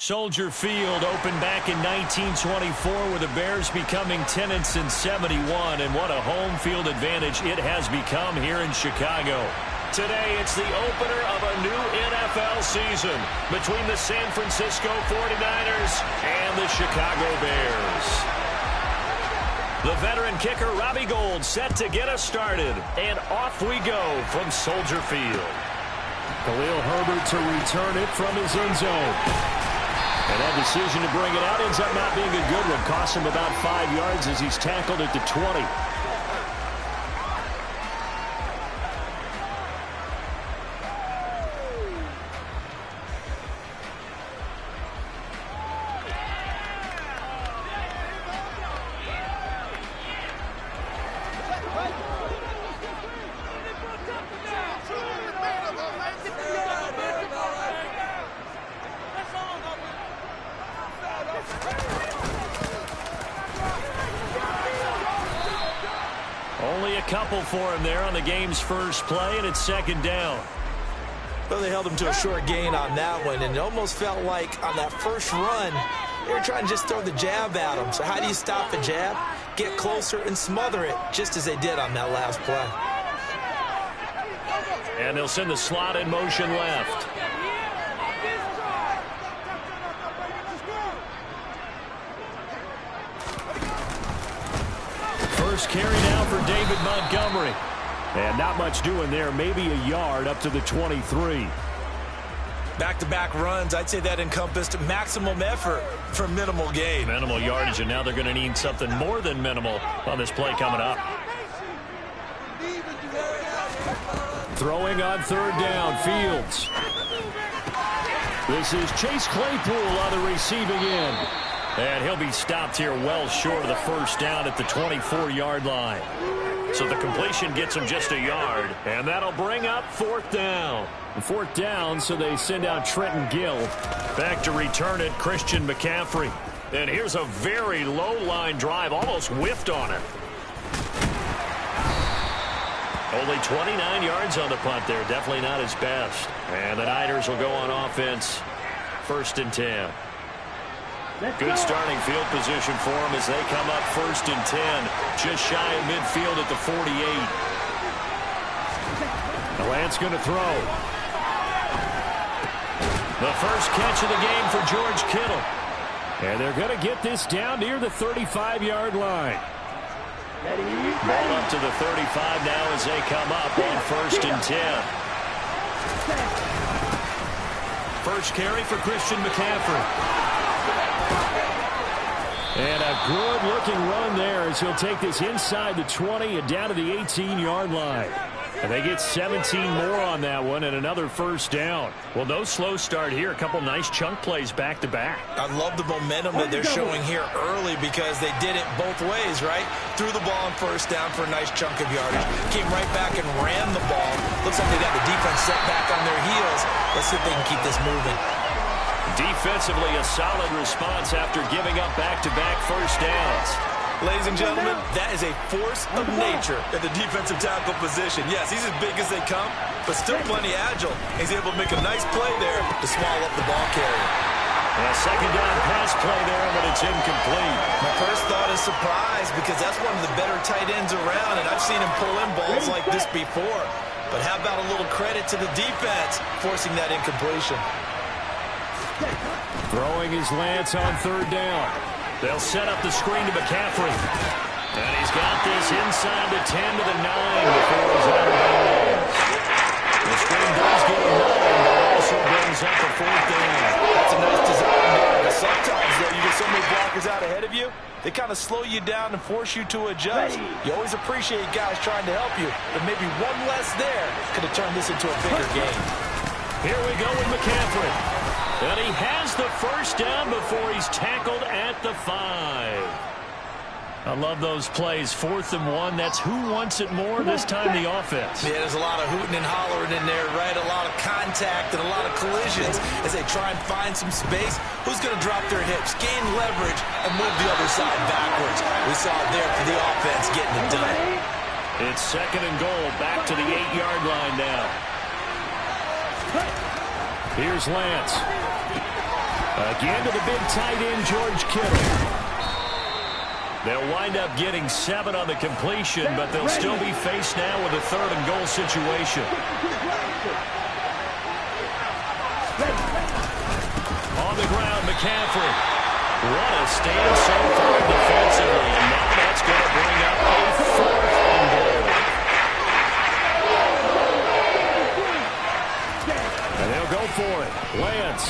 Soldier Field opened back in 1924 with the Bears becoming tenants in 71, and what a home field advantage it has become here in Chicago. Today, it's the opener of a new NFL season between the San Francisco 49ers and the Chicago Bears. The veteran kicker Robbie Gould set to get us started, and off we go from Soldier Field. Khalil Herbert to return it from his end zone. And that decision to bring it out ends up not being a good one. Costs him about 5 yards as he's tackled at the 20. Only a couple for him there on the game's first play, and it's second down. Well, they held him to a short gain on that one, and it almost felt like on that first run, they were trying to just throw the jab at him. So how do you stop a jab? Get closer and smother it, just as they did on that last play. And they'll send the slot in motion left. First carry now for David Montgomery. And not much doing there. Maybe a yard up to the 23. Back-to-back runs, I'd say that encompassed maximum effort for minimal gain. Minimal yardage, and now they're going to need something more than minimal on this play coming up. Throwing on third down, Fields. This is Chase Claypool on the receiving end. And he'll be stopped here well short of the first down at the 24-yard line. So the completion gets him just a yard, and that'll bring up fourth down. Fourth down, so they send out Trenton Gill. Back to return it, Christian McCaffrey. And here's a very low-line drive, almost whiffed on it. Only 29 yards on the punt there, definitely not his best. And the Niners will go on offense, 1st and 10. Good starting field position for them as they come up 1st and 10, just shy of midfield at the 48. Lance going to throw. The first catch of the game for George Kittle. And they're going to get this down near the 35-yard line. Ball up to the 35 now as they come up on 1st and 10. First carry for Christian McCaffrey. And a good-looking run there as he'll take this inside the 20 and down to the 18-yard line. And they get 17 more on that one and another first down. Well, no slow start here. A couple nice chunk plays back-to-back. I love the momentum that they're showing here early because they did it both ways, right? Threw the ball on first down for a nice chunk of yardage. Came right back and ran the ball. Looks like they got the defense set back on their heels. Let's see if they can keep this moving. Defensively, a solid response after giving up back-to-back first downs. Ladies and gentlemen, that is a force of nature at the defensive tackle position. Yes, he's as big as they come, but still plenty agile. He's able to make a nice play there to swallow up the ball carrier. A second down pass play there, but it's incomplete. My first thought is surprise because that's one of the better tight ends around, and I've seen him pull in balls like this before. But how about a little credit to the defense forcing that incompletion? Throwing his Lance on third down. They'll set up the screen to McCaffrey. And he's got this inside the 10 to the 9 before he's out of bounds. The screen does get a 9, but also brings up a fourth down. That's a nice design there. But sometimes, though, you get so many blockers out ahead of you, they kind of slow you down and force you to adjust. You always appreciate guys trying to help you, but maybe one less there could have turned this into a bigger game. Here we go with McCaffrey. And he has the first down before he's tackled at the 5. I love those plays. 4th and 1. That's who wants it more, this time the offense. Yeah, there's a lot of hooting and hollering in there, right? A lot of contact and a lot of collisions as they try and find some space. Who's going to drop their hips, gain leverage, and move the other side backwards? We saw it there for the offense getting it done. It's 2nd and goal, back to the 8-yard line now. Here's Lance. Again to the big tight end, George Kittle. They'll wind up getting 7 on the completion, but they'll still be faced now with a 3rd and goal situation. On the ground, McCaffrey. What a stand so far defensively, and now that's going to bring up a 4th and goal. And they'll go for it. Lance.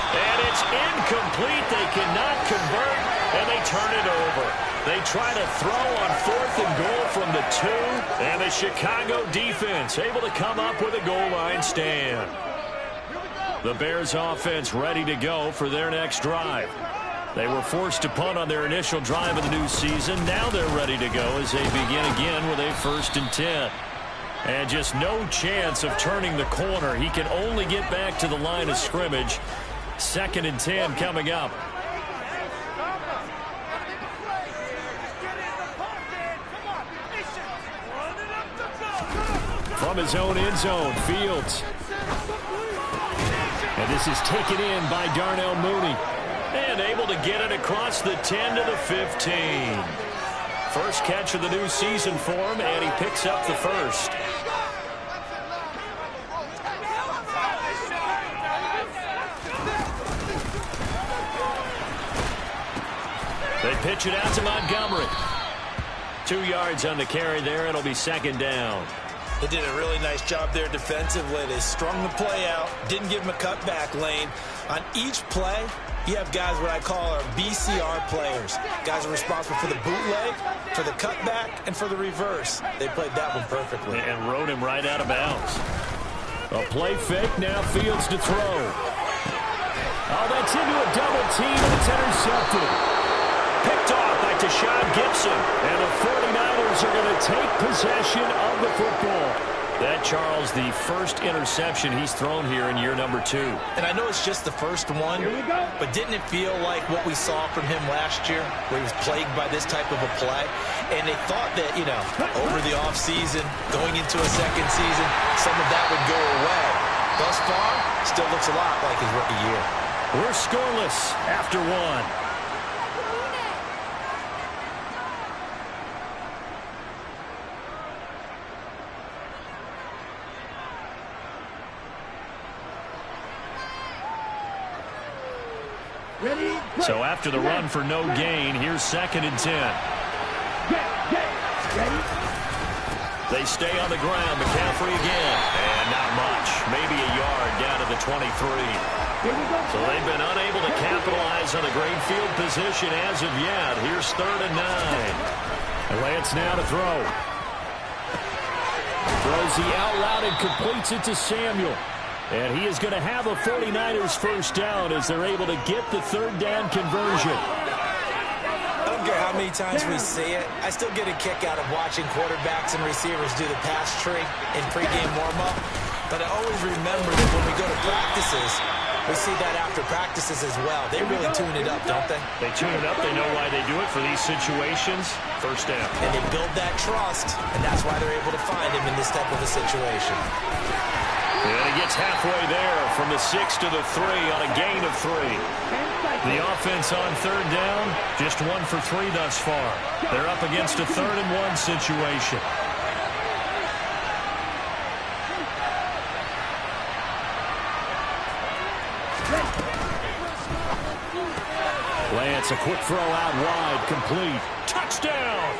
And it's incomplete. They cannot convert, and they turn it over. They try to throw on 4th and goal from the 2, and the Chicago defense able to come up with a goal line stand. The Bears offense ready to go for their next drive. They were forced to punt on their initial drive of the new season. Now they're ready to go as they begin again with a 1st and 10. And just no chance of turning the corner. He can only get back to the line of scrimmage. 2nd and 10 coming up. From his own end zone, Fields. And this is taken in by Darnell Mooney. And able to get it across the 10 to the 15. First catch of the new season for him, and he picks up the 1st. They pitch it out to Montgomery. 2 yards on the carry there. It'll be 2nd down. They did a really nice job there defensively. They strung the play out, didn't give him a cutback lane. On each play, you have guys what I call our BCR players. Guys are responsible for the bootleg, for the cutback, and for the reverse. They played that one perfectly. And rode him right out of bounds. A play fake, now Fields to throw. Oh, that's into a double team, and it's intercepted. Picked off by Tashawn Gibson. And the 49ers are going to take possession of the football. That, Charles, the first interception he's thrown here in year number 2. And I know it's just the first one, but didn't it feel like what we saw from him last year, where he was plagued by this type of a play? And they thought that, you know, over the offseason, going into a 2nd season, some of that would go away. Thus far, still looks a lot like his rookie year. We're scoreless after 1. So after the run for no gain, here's 2nd and 10. They stay on the ground. McCaffrey again. And not much. Maybe a yard down to the 23. So they've been unable to capitalize on a great field position as of yet. Here's 3rd and 9. Lance now to throw. Throws the out route and completes it to Samuel. And he is going to have a 49ers 1st down as they're able to get the 3rd down conversion. I don't care how many times we see it. I still get a kick out of watching quarterbacks and receivers do the pass tree in pregame warm-up. But I always remember that when we go to practices, we see that after practices as well. They really tune it up, don't they? They tune it up. They know why they do it for these situations. 1st down. And they build that trust, and that's why they're able to find him in this type of a situation. And he gets halfway there from the 6 to the 3 on a gain of 3. The offense on 3rd down, just 1 for 3 thus far. They're up against a 3rd and 1 situation. Lance, a quick throw out wide, complete. Touchdown!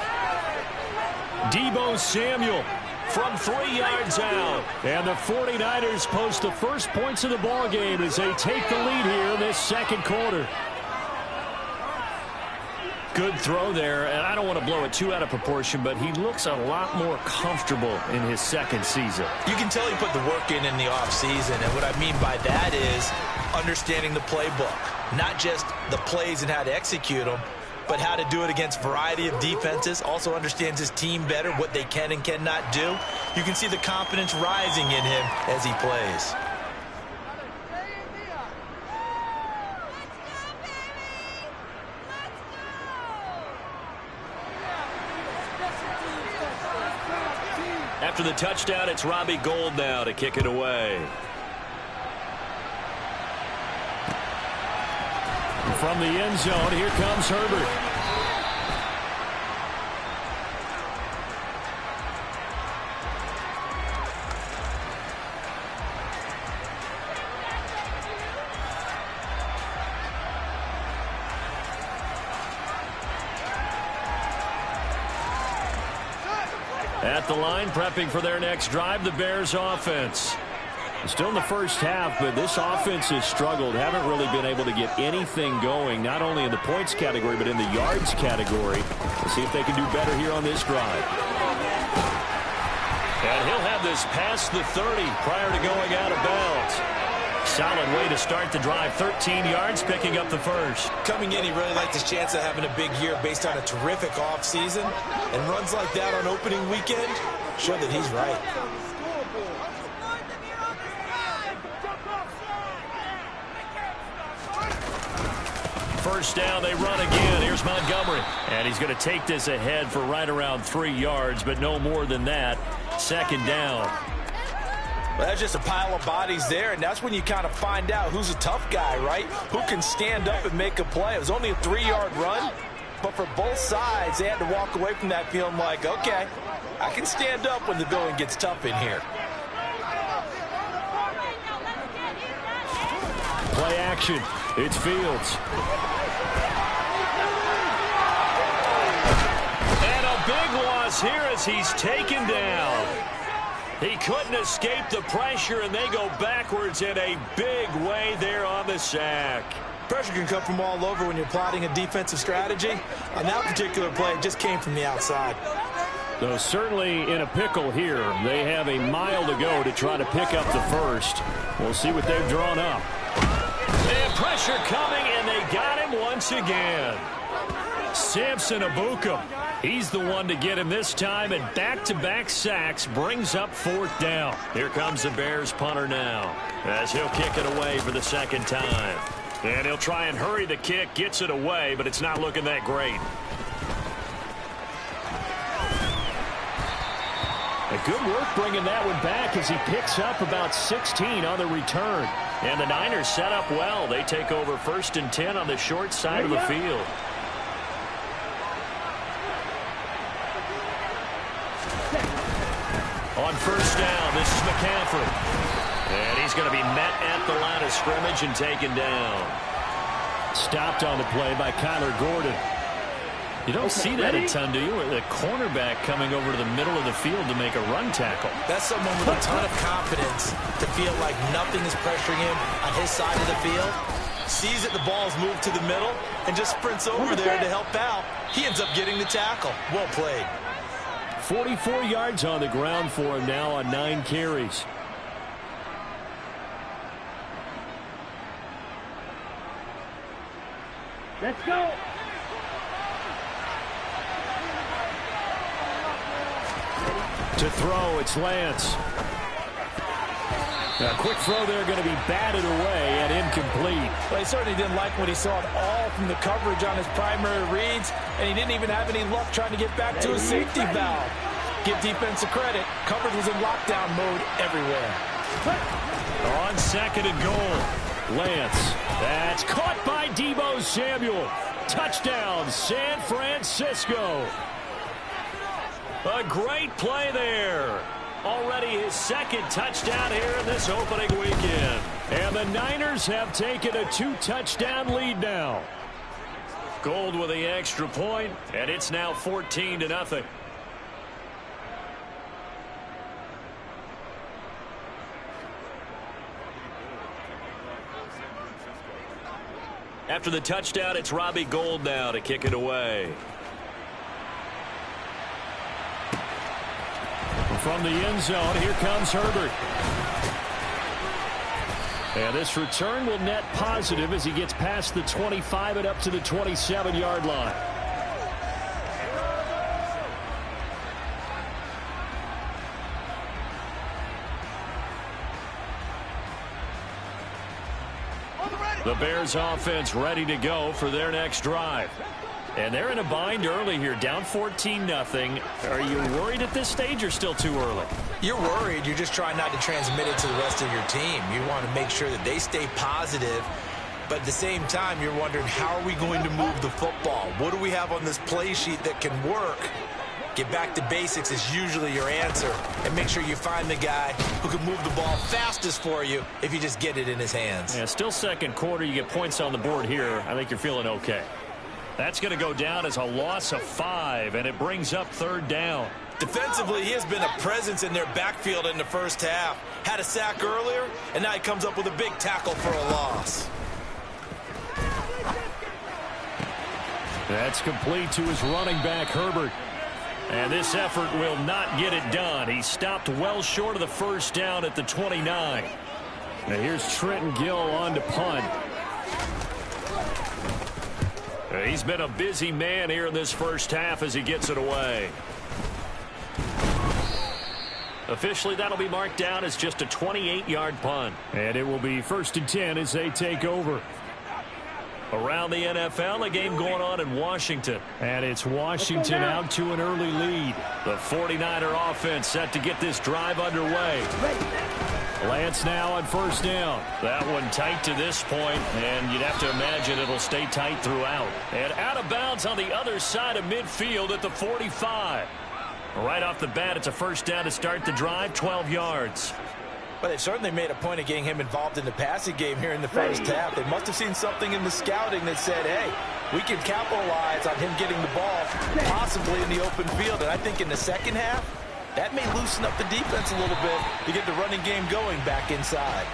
Deebo Samuel from 3 yards out. And the 49ers post the first points of the ball game as they take the lead here in this 2nd quarter. Good throw there, and I don't want to blow it too out of proportion, but he looks a lot more comfortable in his 2nd season. You can tell he put the work in the offseason, and what I mean by that is understanding the playbook. Not just the plays and how to execute them, but how to do it against a variety of defenses. Also understands his team better, what they can and cannot do. You can see the confidence rising in him as he plays. After the touchdown, it's Robbie Gould now to kick it away. from the end zone, here comes Herbert. At the line, prepping for their next drive, the Bears offense. Still in the first half, but this offense has struggled. Haven't really been able to get anything going, not only in the points category, but in the yards category. Let's see if they can do better here on this drive. And he'll have this past the 30 prior to going out of bounds. Solid way to start the drive. 13 yards, picking up the first. Coming in, he really liked his chance of having a big year based on a terrific offseason. And runs like that on opening weekend show that he's right. First down, they run again. Here's Montgomery. And he's going to take this ahead for right around 3 yards, but no more than that. Second down. Well, that's just a pile of bodies there, and that's when you kind of find out who's a tough guy, right? Who can stand up and make a play. It was only a 3-yard run, but for both sides, they had to walk away from that feeling like, okay, I can stand up when the going gets tough in here. Play action. It's Fields. And a big loss here as he's taken down. He couldn't escape the pressure, and they go backwards in a big way there on the sack. Pressure can come from all over when you're plotting a defensive strategy. On that particular play, it just came from the outside. Though certainly in a pickle here. They have a mile to go to try to pick up the first. We'll see what they've drawn up. And pressure coming, and they got him once again. Samson Ebukam. He's the one to get him this time, and back-to-back sacks brings up fourth down. Here comes the Bears punter now, as he'll kick it away for the second time. And he'll try and hurry the kick, gets it away, but it's not looking that great. A good work bringing that one back as he picks up about 16 on the return. And the Niners set up well. They take over 1st and 10 on the short side of the field. On first down, this is McCaffrey. And he's going to be met at the line of scrimmage and taken down. Stopped on the play by Kyler Gordon. You don't see that a ton, do you? The cornerback coming over to the middle of the field to make a run tackle. That's someone with a ton of confidence to feel like nothing is pressuring him on his side of the field. Sees that the ball's moved to the middle and just sprints over there to help out. He ends up getting the tackle. Well played. 44 yards on the ground for him now on 9 carries. Let's go. To throw, it's Lance. A quick throw there going to be batted away and incomplete. Well, he certainly didn't like what he saw at all from the coverage on his primary reads, and he didn't even have any luck trying to get back to his safety valve. Give defensive credit. Coverage was in lockdown mode everywhere. On 2nd and goal. Lance. That's caught by Deebo Samuel. Touchdown, San Francisco. A great play there. Already his 2nd touchdown here in this opening weekend. And the Niners have taken a 2-touchdown lead now. Gold with the extra point, and it's now 14-0. After the touchdown, it's Robbie Gould now to kick it away. From the end zone, here comes Herbert. And this return will net positive as he gets past the 25 and up to the 27-yard line. The Bears offense ready to go for their next drive. And they're in a bind early here, down 14-0. Are you worried at this stage or still too early? You're worried. You're just trying not to transmit it to the rest of your team. You want to make sure that they stay positive But at the same time, you're wondering, how are we going to move the football? What do we have on this play sheet that can work? Get back to basics is usually your answer. And make sure you find the guy who can move the ball fastest for you if you just get it in his hands. Yeah, still second quarter. You get points on the board here. I think you're feeling okay. That's going to go down as a loss of 5, and it brings up third down. Defensively, he has been a presence in their backfield in the first half. Had a sack earlier, and now he comes up with a big tackle for a loss. That's complete to his running back, Herbert. And this effort will not get it done. He stopped well short of the first down at the 29. Now here's Trenton Gill on to punt. He's been a busy man here in this first half as he gets it away. Officially, that'll be marked down as just a 28-yard punt. And it will be 1st and 10 as they take over. Around the NFL, a game going on in Washington. And it's Washington out to an early lead. The 49er offense set to get this drive underway. Lance now on first down. That one tight to this point, and you'd have to imagine it'll stay tight throughout. And out of bounds on the other side of midfield at the 45. Right off the bat, it's a first down to start the drive, 12 yards. But they've certainly made a point of getting him involved in the passing game here in the first half. They must have seen something in the scouting that said, hey, we can capitalize on him getting the ball possibly in the open field. And I think in the second half, that may loosen up the defense a little bit to get the running game going back inside.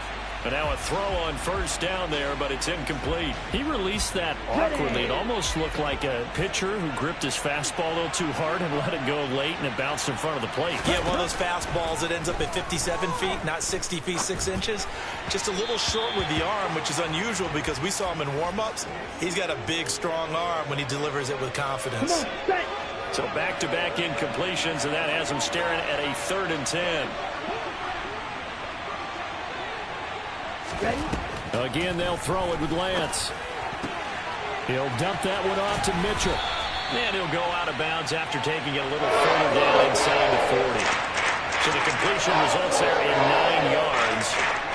And now a throw on first down there, but it's incomplete. He released that awkwardly. It almost looked like a pitcher who gripped his fastball a little too hard and let it go late, and it bounced in front of the plate. Yeah, one of those fastballs that ends up at 57 feet, not 60 feet, 6 inches. Just a little short with the arm, which is unusual because we saw him in warm-ups. He's got a big, strong arm when he delivers it with confidence. So back-to-back incompletions, and that has him staring at a 3rd and 10. Again, they'll throw it with Lance. He'll dump that one off to Mitchell. And he'll go out of bounds after taking it a little further down inside the 40. So the completion results there in 9 yards.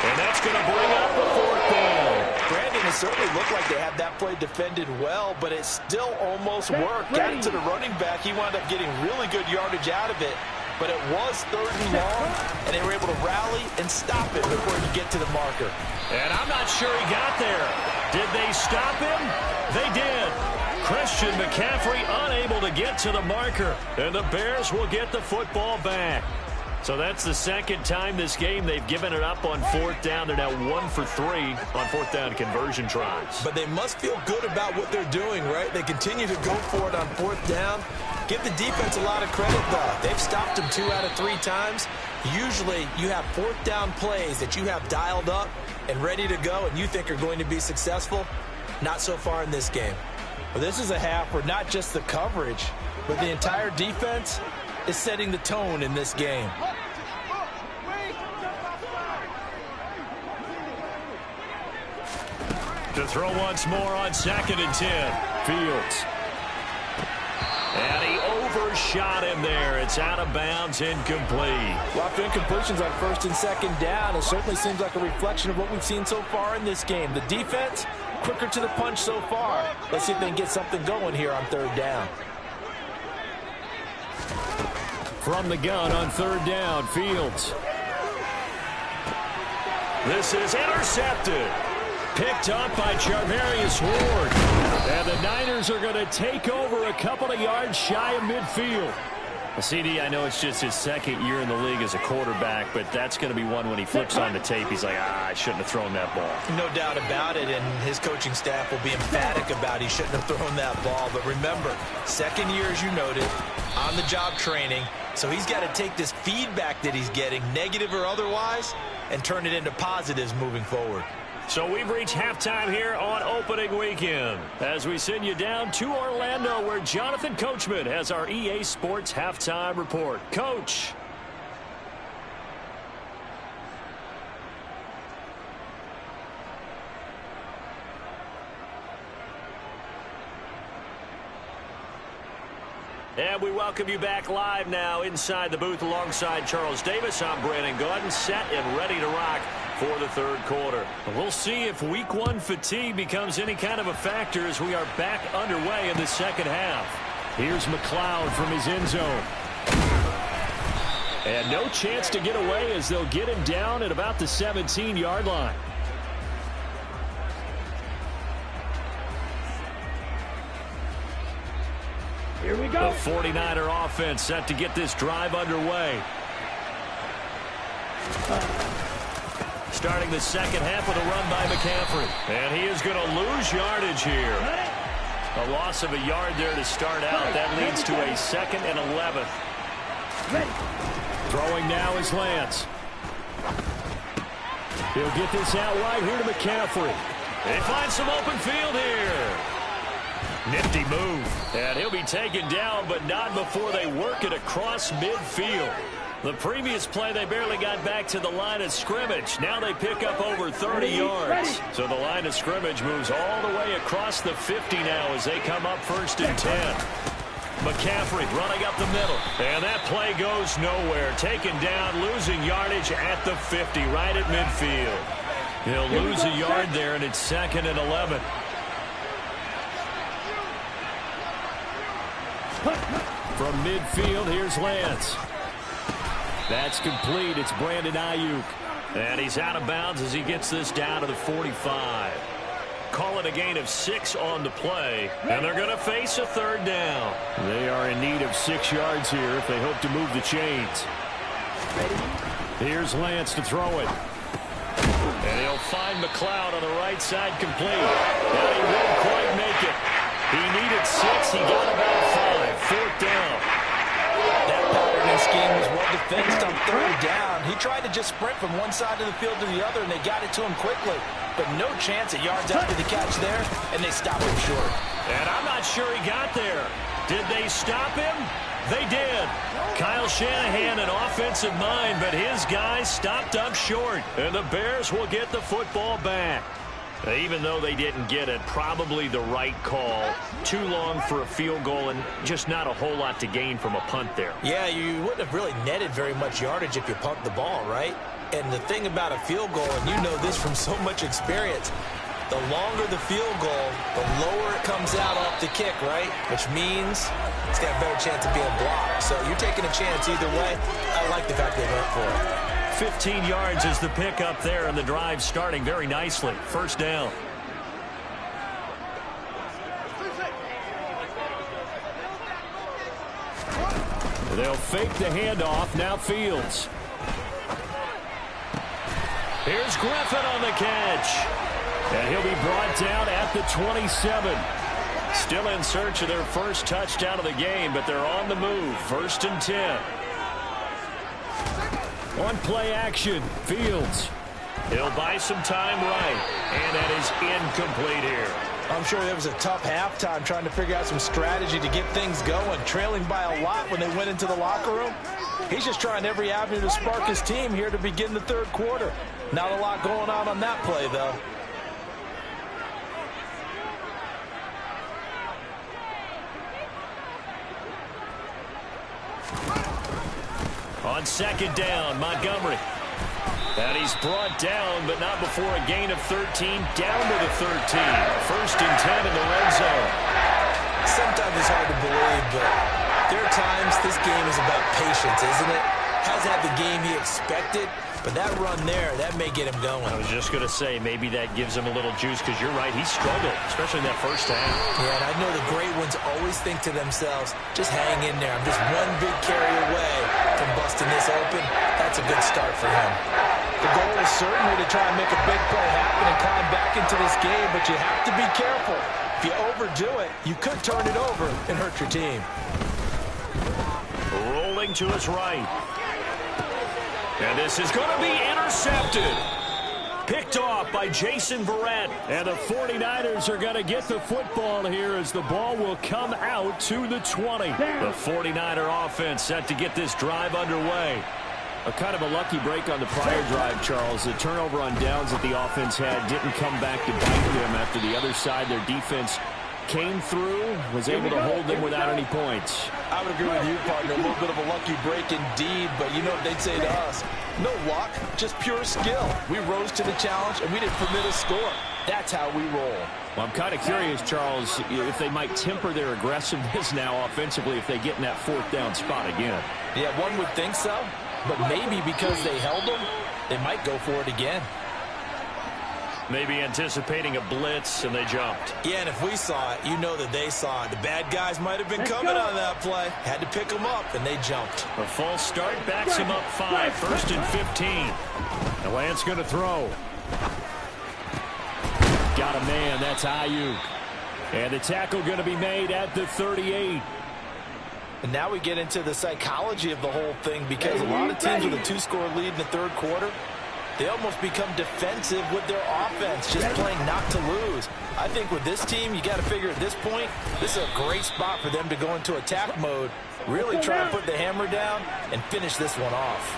And that's going to bring up the 4th down. Brandon, it certainly looked like they had that play defended well, but it still almost worked. Got it to the running back. He wound up getting really good yardage out of it. But it was 3rd and long, and they were able to rally and stop it before he could get to the marker. And I'm not sure he got there. Did they stop him? They did. Christian McCaffrey unable to get to the marker. And the Bears will get the football back. So that's the second time this game they've given it up on 4th down. They're now 1 for 3 on 4th down conversion tries. But they must feel good about what they're doing, right? They continue to go for it on 4th down. Give the defense a lot of credit, though. They've stopped him 2 out of 3 times. Usually you have 4th down plays that you have dialed up and ready to go and you think are going to be successful. Not so far in this game. Well, this is a half where not just the coverage, but the entire defense is setting the tone in this game. To throw once more on 2nd and 10. Fields. And he overshot him there. It's out of bounds, incomplete. Well, after incompletions on 1st and 2nd down, it certainly seems like a reflection of what we've seen so far in this game. The defense, quicker to the punch so far. Let's see if they can get something going here on 3rd down. From the gun on 3rd down, Fields. This is intercepted. Picked up by Charvarius Ward. And the Niners are going to take over a couple of yards shy of midfield. CD, I know it's just his 2nd year in the league as a quarterback, but that's going to be one when he flips on the tape, he's like, I shouldn't have thrown that ball. No doubt about it, and his coaching staff will be emphatic about he shouldn't have thrown that ball. But remember, 2nd year, as you noted, on-the-job training, so he's got to take this feedback that he's getting, negative or otherwise, and turn it into positives moving forward. So we've reached halftime here on opening weekend as we send you down to Orlando where Jonathan Coachman has our EA Sports halftime report. Coach. And we welcome you back live now inside the booth alongside Charles Davis. I'm Brandon Gaudin, set and ready to rock for the third quarter. We'll see if week one fatigue becomes any kind of a factor as we are back underway in the second half. Here's McLeod from his end zone. And no chance to get away as they'll get him down at about the 17-yard line. Here we go. The 49er offense set to get this drive underway. Starting the second half with a run by McCaffrey. And he is going to lose yardage here. A loss of a yard there to start out. That leads to a 2nd and 11. Ready. Throwing now is Lance. He'll get this out wide here to McCaffrey. They find some open field here. Nifty move. And he'll be taken down, but not before they work it across midfield. The previous play, they barely got back to the line of scrimmage. Now they pick up over 30 yards. So the line of scrimmage moves all the way across the 50 now as they come up 1st and 10. McCaffrey running up the middle. And that play goes nowhere. Taken down, losing yardage at the 50, right at midfield. He'll lose a yard there, and it's 2nd and 11. From midfield, here's Lance. That's complete. It's Brandon Ayuk. And he's out of bounds as he gets this down to the 45. Call it a gain of 6 on the play. And they're going to face a 3rd down. They are in need of 6 yards here if they hope to move the chains. Here's Lance to throw it. And he'll find McLeod on the right side complete. And he won't quite make it. He needed 6. He got about 5. 4th down. That pattern and scheme was well defended on 3rd down. He tried to just sprint from one side of the field to the other, and they got it to him quickly. But no chance at yards after the catch there, and they stopped him short. And I'm not sure he got there. Did they stop him? They did. Kyle Shanahan, an offensive mind, but his guys stopped up short. And the Bears will get the football back. Even though they didn't get it, probably the right call. Too long for a field goal and just not a whole lot to gain from a punt there. Yeah, you wouldn't have really netted very much yardage if you pumped the ball, right? And the thing about a field goal, and you know this from so much experience, the longer the field goal, the lower it comes out off the kick, right? Which means it's got a better chance of being blocked. So you're taking a chance either way. I like the fact they went for it. 15 yards is the pickup there, and the drive starting very nicely. 1st down. They'll fake the handoff. Now Fields. Here's Griffin on the catch. And he'll be brought down at the 27. Still in search of their first touchdown of the game, but they're on the move. 1st and 10. On play action, Fields. He'll buy some time right. And that is incomplete here. I'm sure there was a tough halftime trying to figure out some strategy to get things going, trailing by a lot when they went into the locker room. He's just trying every avenue to spark his team here to begin the 3rd quarter. Not a lot going on that play, though. On 2nd down, Montgomery. And he's brought down, but not before a gain of 13, down to the 13. 1st and 10 in the red zone. Sometimes it's hard to believe, but there are times this game is about patience, isn't it? Hasn't had the game he expected, but that run there, that may get him going. I was just going to say, maybe that gives him a little juice, because you're right, he struggled, especially in that 1st half. Yeah, and I know the great ones always think to themselves, just hang in there. I'm just one big carry away from busting this open. That's a good start for him. The goal is certainly to try and make a big play happen and climb back into this game, but you have to be careful. If you overdo it, you could turn it over and hurt your team. Rolling to his right. And this is going to be intercepted. Picked off by Jason Verrett. And the 49ers are going to get the football here as the ball will come out to the 20. The 49er offense set to get this drive underway. A kind of a lucky break on the prior drive, Charles. The turnover on downs that the offense had didn't come back to bite them after the other side. Their defense came through, was able to hold them without any points. I would agree with you, partner. A little bit of a lucky break indeed, but you know what they'd say to us? No luck, just pure skill. We rose to the challenge, and we didn't permit a score. That's how we roll. Well, I'm kind of curious, Charles, if they might temper their aggressiveness now offensively if they get in that fourth down spot again. Yeah, one would think so, but maybe because they held them, they might go for it again. Maybe anticipating a blitz, and they jumped. Yeah, and if we saw it, you know that they saw it. The bad guys might have been coming on that play. Had to pick them up, and they jumped. A false start backs him up 5. First and 15. And Lance going to throw. Got a man. That's Ayuk. And the tackle going to be made at the 38. And now we get into the psychology of the whole thing, because a lot of teams with a 2-score lead in the third quarter, they almost become defensive with their offense, just playing not to lose. I think with this team, you got to figure at this point, this is a great spot for them to go into attack mode, really try and put the hammer down and finish this one off.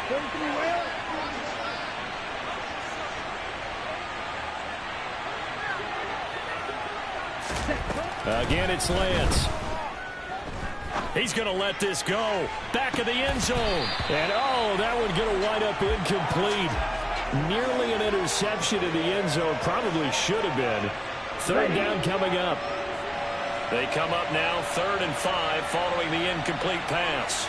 Again, it's Lance. He's going to let this go. Back of the end zone. And, oh, that one going to wind up incomplete. Nearly an interception in the end zone. Probably should have been. Third down coming up. They come up now 3rd and 5 following the incomplete pass.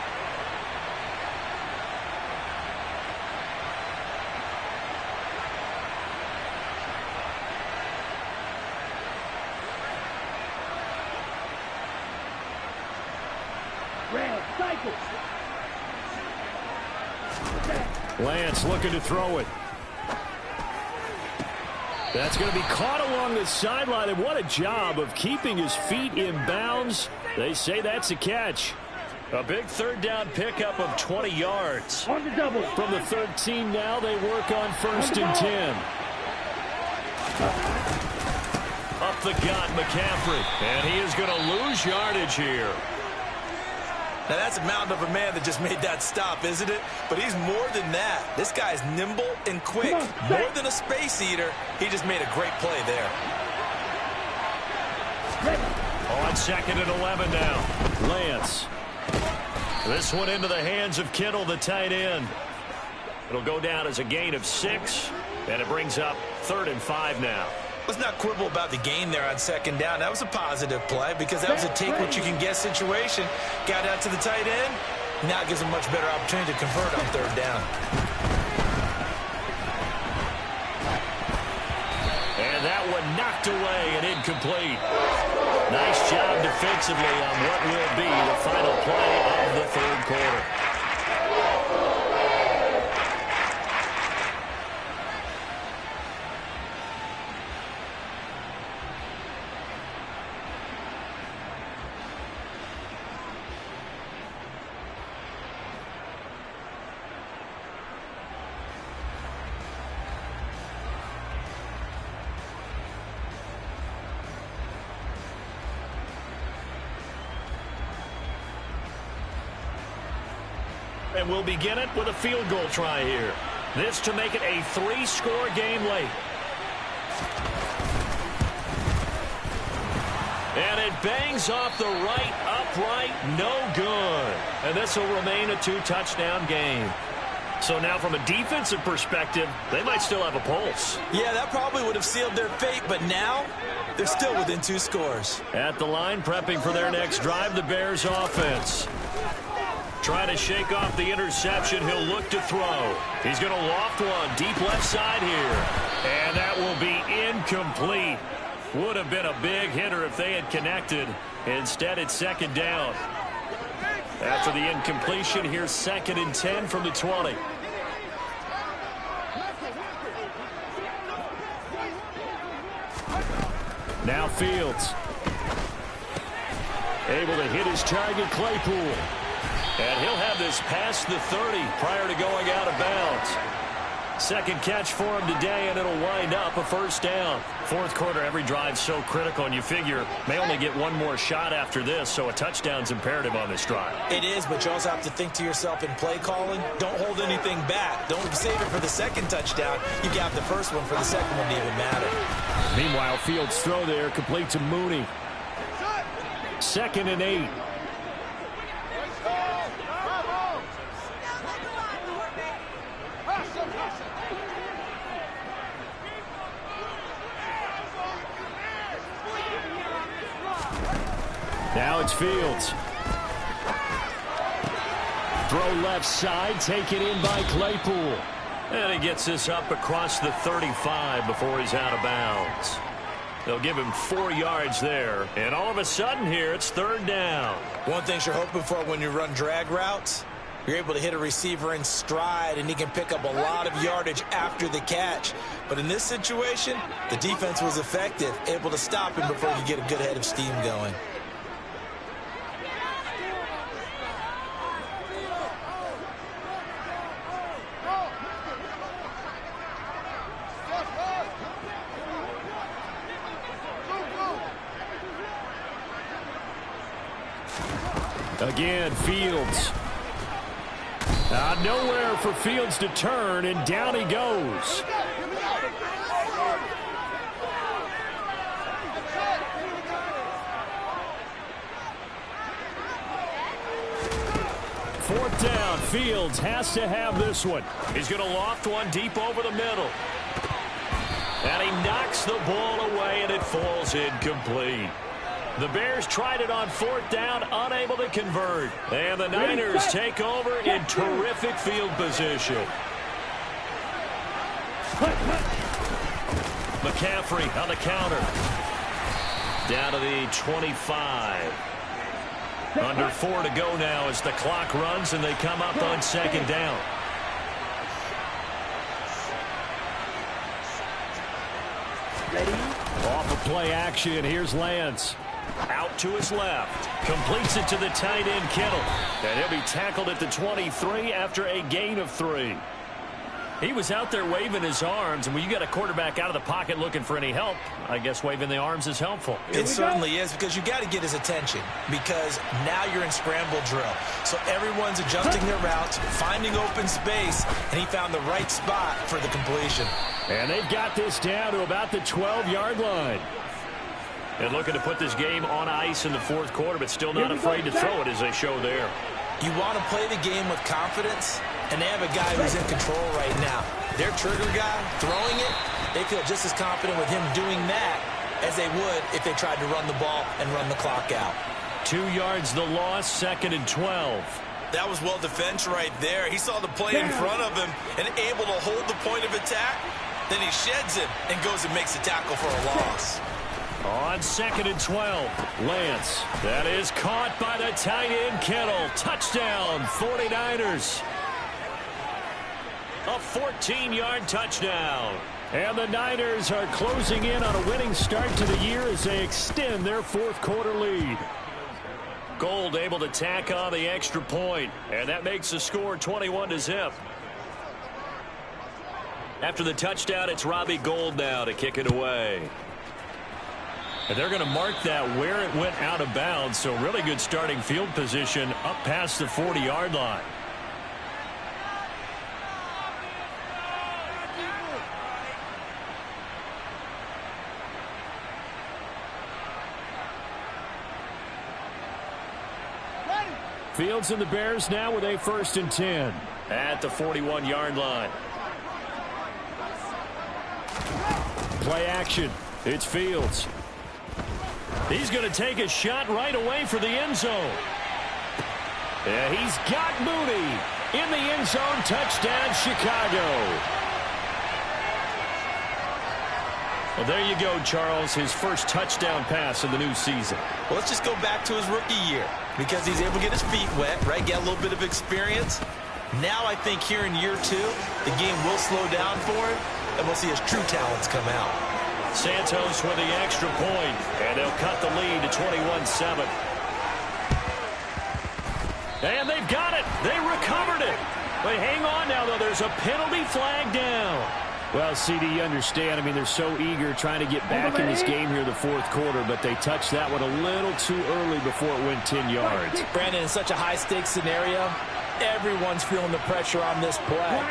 Lance looking to throw it. That's going to be caught along the sideline, and what a job of keeping his feet in bounds. They say that's a catch. A big third down pickup of 20 yards. On the double. From the 13 now, they work on 1st and 10. Up the gut, McCaffrey. And he is going to lose yardage here. Now, that's a mountain of a man that just made that stop, isn't it? But he's more than that. This guy's nimble and quick. More than a space eater. He just made a great play there. On 2nd and 11 now. Lance. This one into the hands of Kittle, the tight end. It'll go down as a gain of 6, and it brings up 3rd and 5 now. Let's not quibble about the gain there on 2nd down. That was a positive play because that was a take-what-you-can-get situation. Got out to the tight end. Now it gives him a much better opportunity to convert on 3rd down. And that one knocked away and incomplete. Nice job defensively on what will be the final play of the 3rd quarter. And we'll begin it with a field goal try here. This to make it a 3-score game late. And it bangs off the right upright. No good. And this will remain a 2-touchdown game. So now from a defensive perspective, they might still have a pulse. Yeah, that probably would have sealed their fate, but now they're still within 2 scores. At the line, prepping for their next drive, the Bears offense. Trying to shake off the interception. He'll look to throw. He's going to loft one deep left side here. And that will be incomplete. Would have been a big hitter if they had connected. Instead, it's 2nd down. After the incompletion, here's 2nd and 10 from the 20. Now Fields. Able to hit his target, Claypool. And he'll have this past the 30 prior to going out of bounds. 2nd catch for him today, and it'll wind up a 1st down. 4th quarter, every drive so critical, and you figure may only get one more shot after this, so a touchdown's imperative on this drive. It is, but you also have to think to yourself in play calling, don't hold anything back. Don't save it for the 2nd touchdown. You got the 1st one for the 2nd one to even matter. Meanwhile, Fields' throw there complete to Mooney. 2nd and 8. Now it's Fields. Throw left side, taken in by Claypool. And he gets this up across the 35 before he's out of bounds. They'll give him 4 yards there. And all of a sudden here, it's 3rd down. One thing you're hoping for when you run drag routes, you're able to hit a receiver in stride, and he can pick up a lot of yardage after the catch. But in this situation, the defense was effective, able to stop him before he could get a good head of steam going. Again, Fields. Nowhere for Fields to turn, and down he goes. Fourth down, Fields has to have this one. He's going to loft one deep over the middle. And he knocks the ball away, and it falls incomplete. The Bears tried it on 4th down, unable to convert. And the Niners take over in terrific field position. McCaffrey on the counter. Down to the 25. Under 4 to go now as the clock runs, and they come up on 2nd down. Ready? Off of play action, here's Lance. Out to his left. Completes it to the tight end, Kittle. And he'll be tackled at the 23 after a gain of 3. He was out there waving his arms, and when you got a quarterback out of the pocket looking for any help, I guess waving the arms is helpful. It certainly is, because you got to get his attention, because now you're in scramble drill. So everyone's adjusting their routes, finding open space, and he found the right spot for the completion. And they've got this down to about the 12-yard line. And looking to put this game on ice in the 4th quarter, but still not afraid to throw it as they show there. You want to play the game with confidence, and they have a guy who's in control right now. Their trigger guy, throwing it, they feel just as confident with him doing that as they would if they tried to run the ball and run the clock out. 2 yards the loss, 2nd and 12. That was well defense right there. He saw the play in front of him and able to hold the point of attack. Then he sheds it and goes and makes a tackle for a loss. On 2nd and 12, Lance. That is caught by the tight end, Kittle. Touchdown, 49ers. A 14-yard touchdown. And the Niners are closing in on a winning start to the year as they extend their 4th quarter lead. Gold able to tack on the extra point, and that makes the score 21-0. After the touchdown, it's Robbie Gould now to kick it away. And they're going to mark that where it went out of bounds, so really good starting field position up past the 40-yard line. Fields and the Bears now with a 1st and 10. At the 41-yard line. Play action. It's Fields. He's going to take a shot right away for the end zone. And he's got Mooney in the end zone. Touchdown, Chicago. Well, there you go, Charles. His first touchdown pass of the new season. Well, let's just go back to his rookie year, because he's able to get his feet wet, right? Get a little bit of experience. Now I think here in year 2, the game will slow down for him, and we'll see his true talents come out. Santos with the extra point, and they'll cut the lead to 21-7. And they've got it. They recovered it. But hang on now, though. There's a penalty flag down. Well, CD, you understand. I mean, they're so eager trying to get back in this game here in the 4th quarter, but they touched that one a little too early before it went 10 yards. Brandon, in such a high-stakes scenario, everyone's feeling the pressure on this play.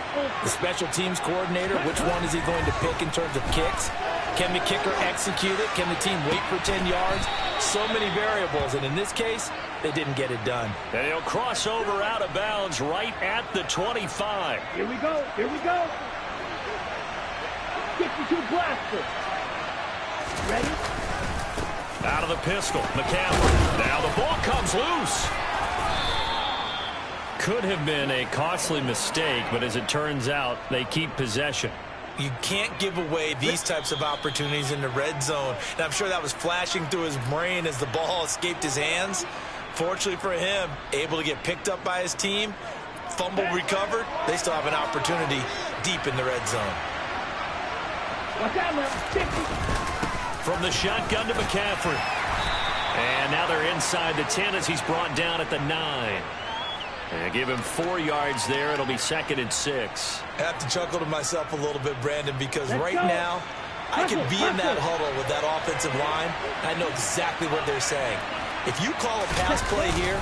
The special teams coordinator, which one is he going to pick in terms of kicks? Can the kicker execute it? Can the team wait for 10 yards? So many variables, and in this case, they didn't get it done. And he'll cross over out of bounds right at the 25. Here we go. Here we go. 52 blaster. Ready? Out of the pistol, McCaffrey. Now the ball comes loose. Could have been a costly mistake, but as it turns out, they keep possession. You can't give away these types of opportunities in the red zone. And I'm sure that was flashing through his brain as the ball escaped his hands. Fortunately for him, able to get picked up by his team, fumble recovered. They still have an opportunity deep in the red zone. Watch out now. 50. From the shotgun to McCaffrey. And now they're inside the 10 as he's brought down at the 9. And give him 4 yards there. It'll be 2nd and 6. I have to chuckle to myself a little bit, Brandon, because right now I could be in that huddle with that offensive line. I know exactly what they're saying. If you call a pass play here,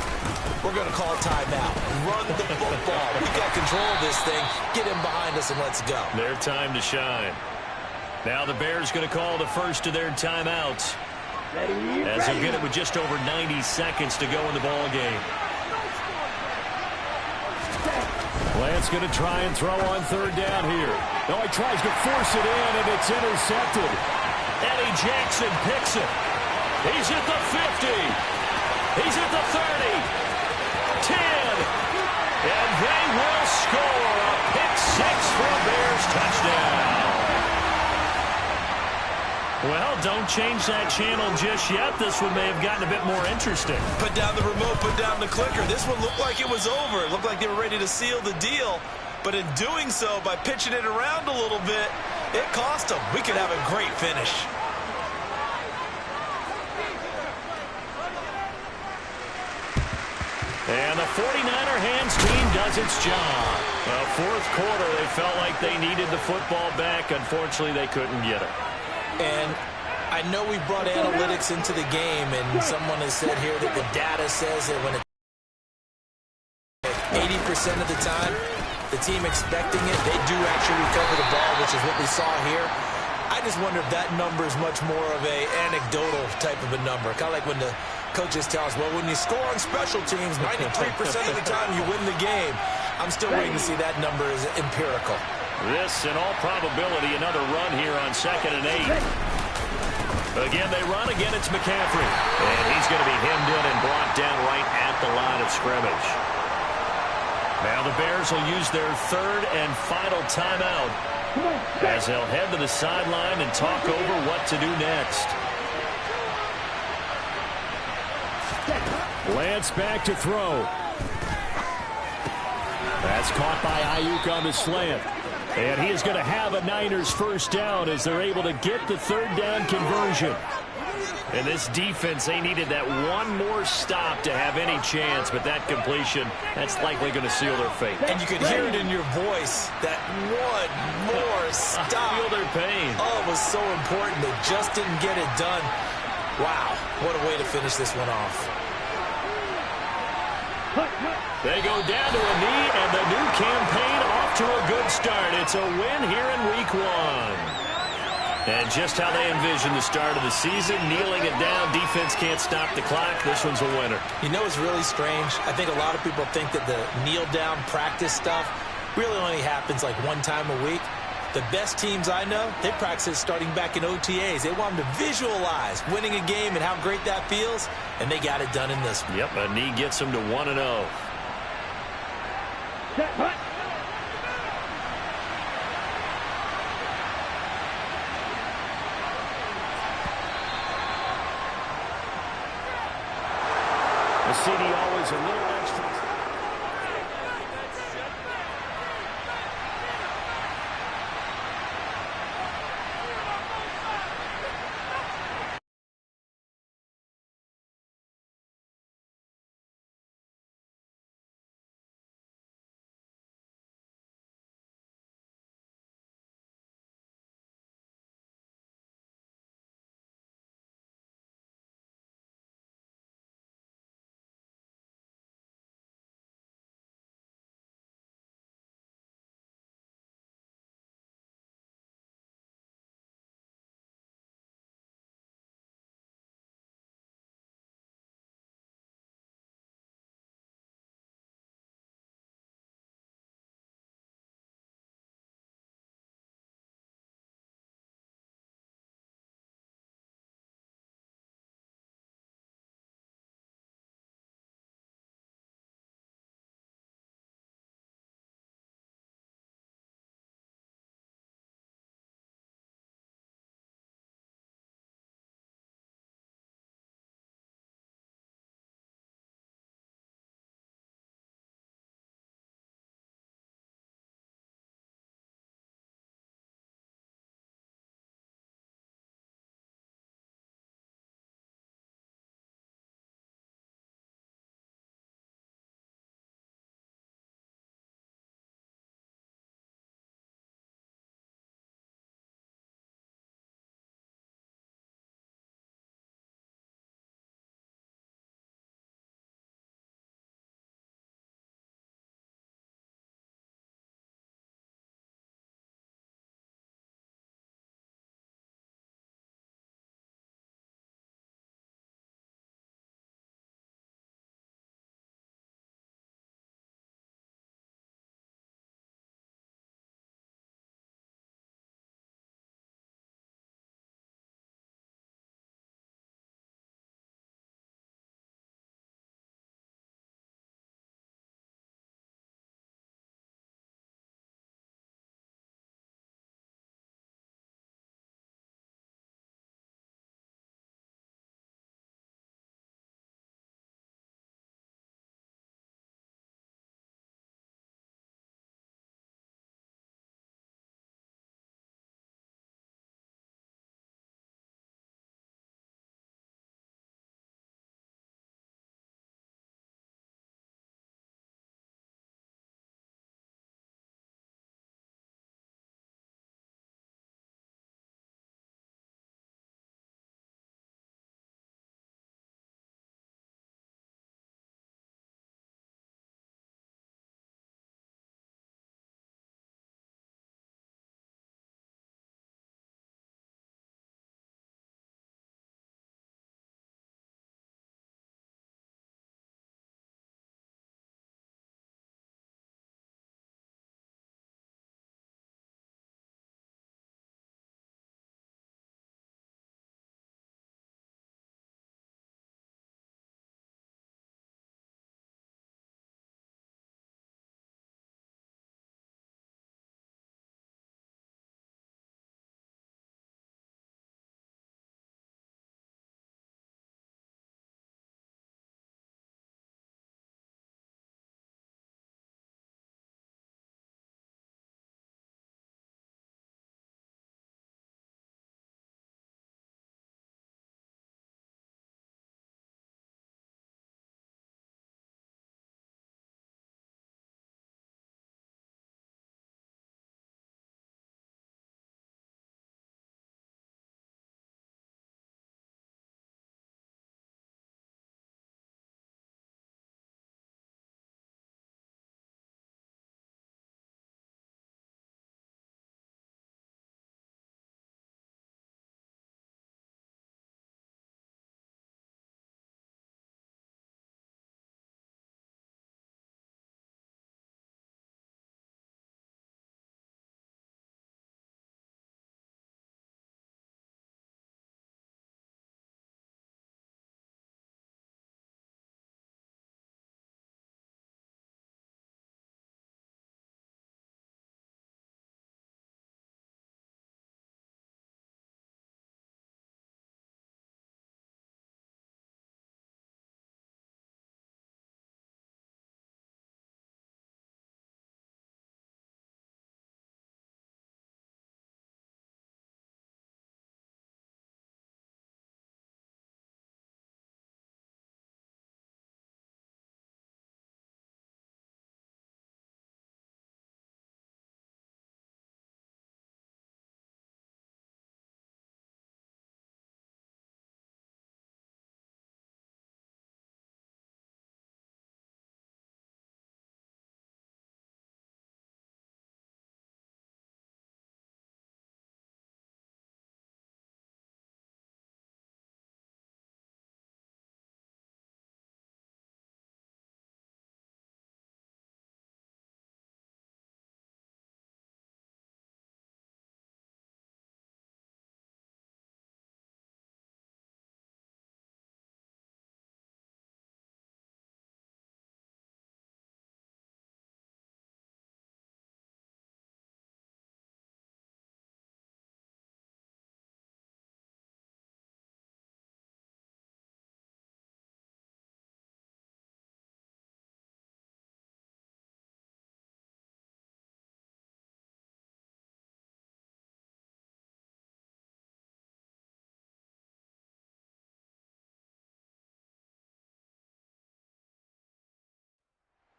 we're going to call a timeout. Run the football. We got control of this thing. Get him behind us and let's go. Their time to shine. Now the Bears going to call the first of their timeouts. As they'll get it with just over 90 seconds to go in the ball game. Lance going to try and throw on 3rd down here. No, he tries to force it in, and it's intercepted. Eddie Jackson picks it. He's at the 50. He's at the 30. 10. And they will score a pick 6 for a Bears touchdown. Well, don't change that channel just yet. This one may have gotten a bit more interesting. Put down the remote, put down the clicker. This one looked like it was over. It looked like they were ready to seal the deal. But in doing so, by pitching it around a little bit, it cost them. We could have a great finish. And the 49er hands team does its job. Well, 4th quarter, they felt like they needed the football back. Unfortunately, they couldn't get it. And I know we brought analytics into the game, and someone has said here that the data says that when 80% of the time, the team expecting it, they do actually recover the ball, which is what we saw here. I just wonder if that number is much more of a anecdotal type of a number. Kind of like when the coaches tell us, well, when you score on special teams, 93% of the time you win the game. I'm still waiting to see that number is empirical. This, in all probability, another run here on 2nd and 8. Again, they run. Again, it's McCaffrey. And he's going to be hemmed in and brought down right at the line of scrimmage. Now the Bears will use their 3rd and final timeout as they'll head to the sideline and talk over what to do next. Lance back to throw. That's caught by Ayuk on the slant. And he is going to have a Niners 1st down as they're able to get the 3rd down conversion. And this defense, they needed that one more stop to have any chance, but that completion, that's likely going to seal their fate. And you could hear it in your voice, that one more stop. I feel their pain. Oh, it was so important. They just didn't get it done. Wow, what a way to finish this one off. They go down to a knee, and the new campaign off to a good start. It's a win here in Week 1. And just how they envision the start of the season, kneeling it down, defense can't stop the clock. This one's a winner. You know, it's really strange. I think a lot of people think that the kneel-down practice stuff really only happens like one time a week. The best teams I know, they practice starting back in OTAs. They want them to visualize winning a game and how great that feels, and they got it done in this one. Yep, a knee gets them to 1-0. The CD always a little extra.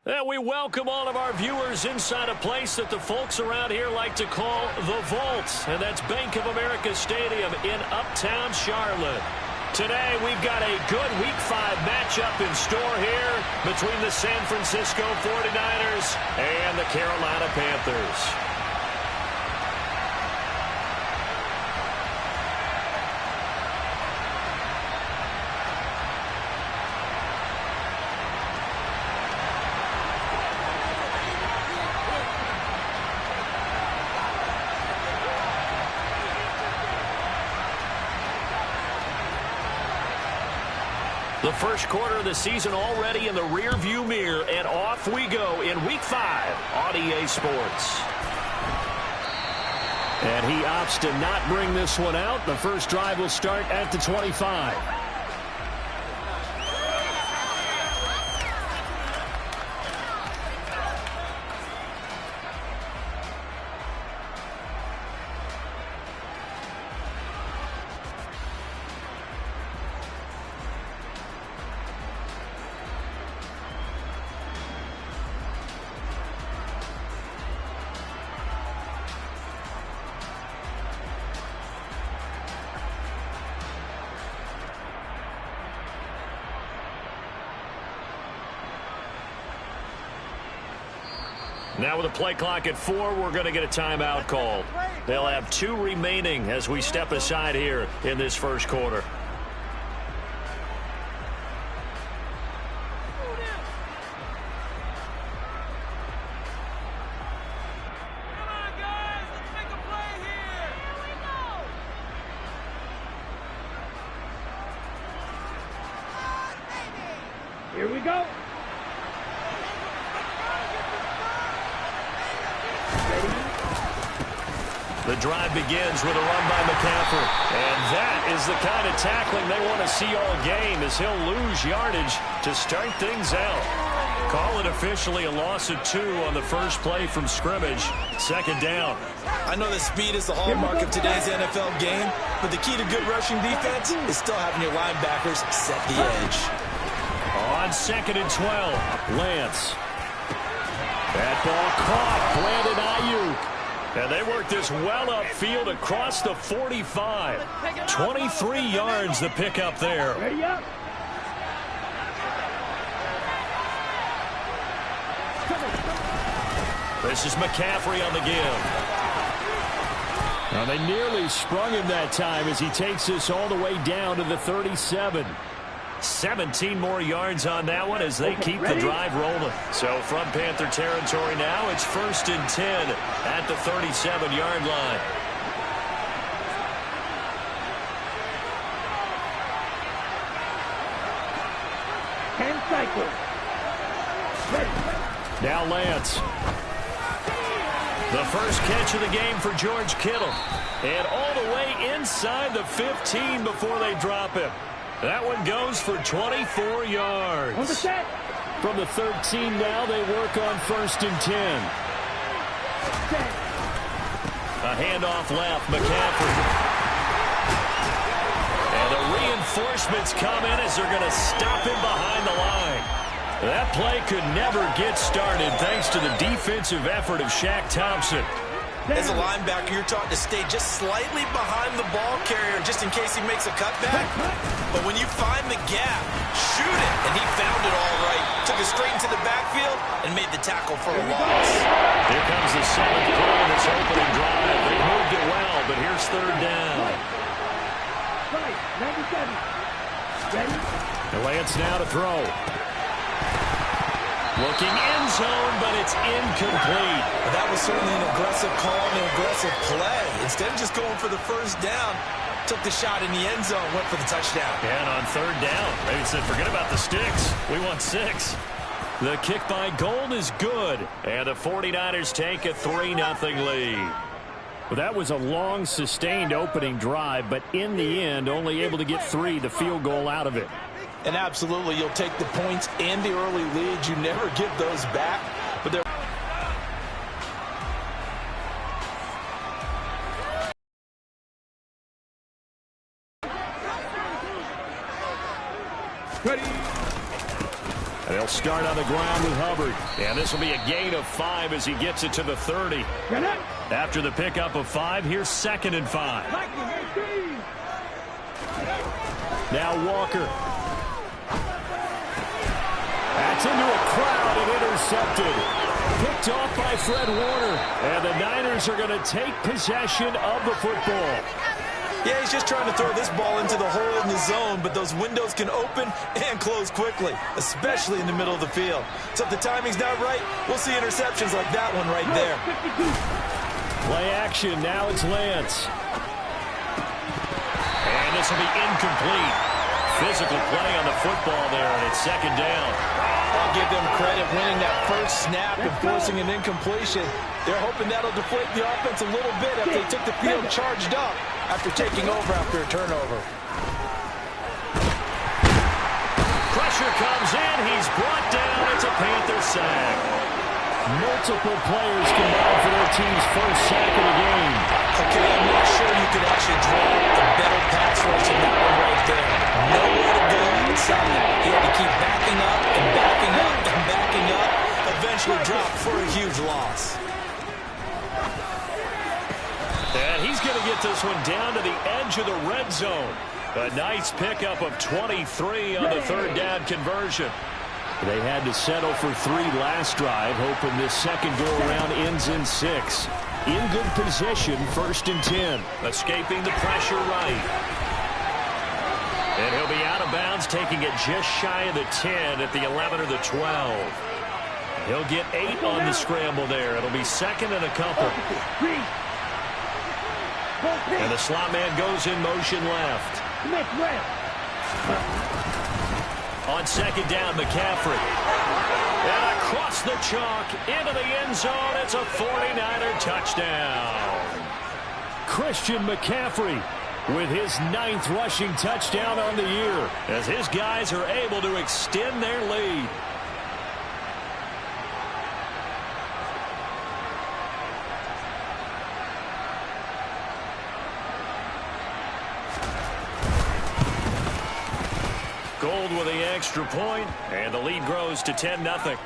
And we welcome all of our viewers inside a place that the folks around here like to call the Vault. And that's Bank of America Stadium in Uptown Charlotte. Today, we've got a good Week 5 matchup in store here between the San Francisco 49ers and the Carolina Panthers. The first quarter of the season already in the rearview mirror, and off we go in Week 5 on EA Sports. And he opts to not bring this one out. The first drive will start at the 25. Now with a play clock at 4, we're going to get a timeout called. They'll have 2 remaining as we step aside here in this first quarter. Here we go. The drive begins with a run by McCaffrey. And that is the kind of tackling they want to see all game, as he'll lose yardage to start things out. Call it officially a loss of 2 on the first play from scrimmage. Second down. I know that speed is the hallmark of today's NFL game, but the key to good rushing defense is still having your linebackers set the edge. On 2nd and 12, Lance. That ball caught. Brandon Ayuk. And they work this well upfield across the 45. 23 yards the pick up there. Ready up. This is McCaffrey on the give. Now they nearly sprung him that time as he takes this all the way down to the 37. 17 more yards on that one as they keep the drive rolling. So from Panther territory now, it's 1st and 10 at the 37-yard line. Now Lance. The first catch of the game for George Kittle. And all the way inside the 15 before they drop him. That one goes for 24 yards. On the set. From the 13 now, they work on 1st and 10. Set. A handoff left, McCaffrey. And the reinforcements come in as they're going to stop him behind the line. That play could never get started thanks to the defensive effort of Shaq Thompson. As a linebacker, you're taught to stay just slightly behind the ball carrier just in case he makes a cutback. But when you find the gap, shoot it. And he found it all right. Took it straight into the backfield and made the tackle for a loss. Here comes the 7th play of this opening drive. They moved it well, but here's 3rd down. Right, 97. Ready? The Lance now to throw. Looking end zone, but it's incomplete. That was certainly an aggressive call and an aggressive play. Instead of just going for the first down, took the shot in the end zone, went for the touchdown. And on 3rd down, they said, forget about the sticks. We want 6. The kick by Gold is good. And the 49ers take a 3-0 lead. Well, that was a long, sustained opening drive, but in the end, only able to get 3, the field goal out of it. And absolutely, you'll take the points and the early leads. You never get those back. But they're Ready. They'll start on the ground with Hubbard. And this will be a gain of 5 as he gets it to the 30. After the pickup of 5, here's 2nd and 5. Now Walker. That's into a crowd and intercepted. Picked off by Fred Warner. And the Niners are going to take possession of the football. Yeah, he's just trying to throw this ball into the hole in the zone, but those windows can open and close quickly, especially in the middle of the field. So if the timing's not right, we'll see interceptions like that one right there. Play action. Now it's Lance. And this will be incomplete. Physical play on the football there, and it's 2nd down. I'll give them credit winning that first snap and forcing an incompletion. They're hoping that'll deflate the offense a little bit after they took the field charged up after taking over after a turnover. Pressure comes in. He's brought down. It's a Panther sack. Multiple players combined for their team's first sack of the game. Okay, I'm not sure you could actually draw a better pass rush than that one right there. Nowhere to go outside. He had to keep backing up and backing up and backing up. Eventually dropped for a huge loss. And he's going to get this one down to the edge of the red zone. A nice pickup of 23 on the 3rd down conversion. They had to settle for 3 last drive, hoping this second go-around ends in 6. In good position, 1st and 10. Escaping the pressure right. And he'll be out of bounds, taking it just shy of the 10 at the 11 or the 12. He'll get 8 on the scramble there. It'll be 2nd and a couple. And the slot man goes in motion left. On 2nd down, McCaffrey. And across the chalk into the end zone. It's a 49er touchdown. Christian McCaffrey with his 9th rushing touchdown on the year as his guys are able to extend their lead. Gold with the extra point, and the lead grows to 10-0.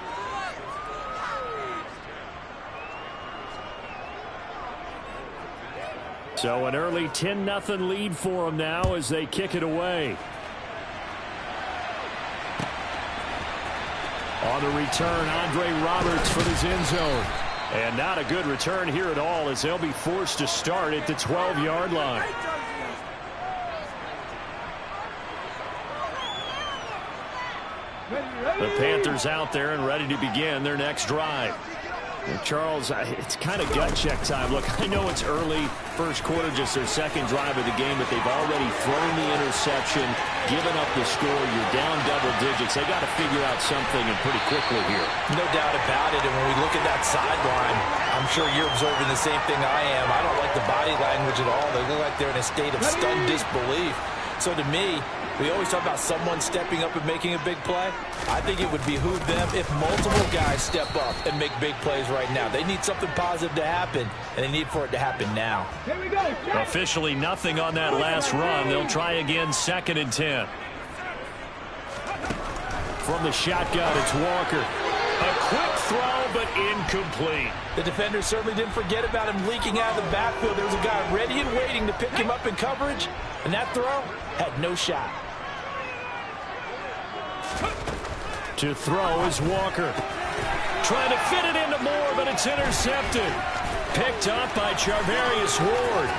So an early 10-0 lead for them now as they kick it away. On the return, Andre Roberts for his end zone. And not a good return here at all as they'll be forced to start at the 12-yard line. The Panthers out there and ready to begin their next drive. And Charles, it's kind of gut check time. Look, I know it's early, first quarter, just their 2nd drive of the game, but they've already thrown the interception, given up the score. You're down double digits. They got to figure out something and pretty quickly here. No doubt about it. And when we look at that sideline, I'm sure you're observing the same thing I am. I don't like the body language at all. They look like they're in a state of stunned disbelief. So to me, we always talk about someone stepping up and making a big play. I think it would behoove them if multiple guys step up and make big plays right now. They need something positive to happen, and they need for it to happen now. Here we go. Officially nothing on that last run. They'll try again, 2nd and 10. From the shotgun, it's Walker. A quick throw, but incomplete. The defender certainly didn't forget about him leaking out of the backfield. There was a guy ready and waiting to pick him up in coverage, and that throw had no shot. To throw is Walker. Trying to fit it into Moore, but it's intercepted. Picked up by Charvarius Ward.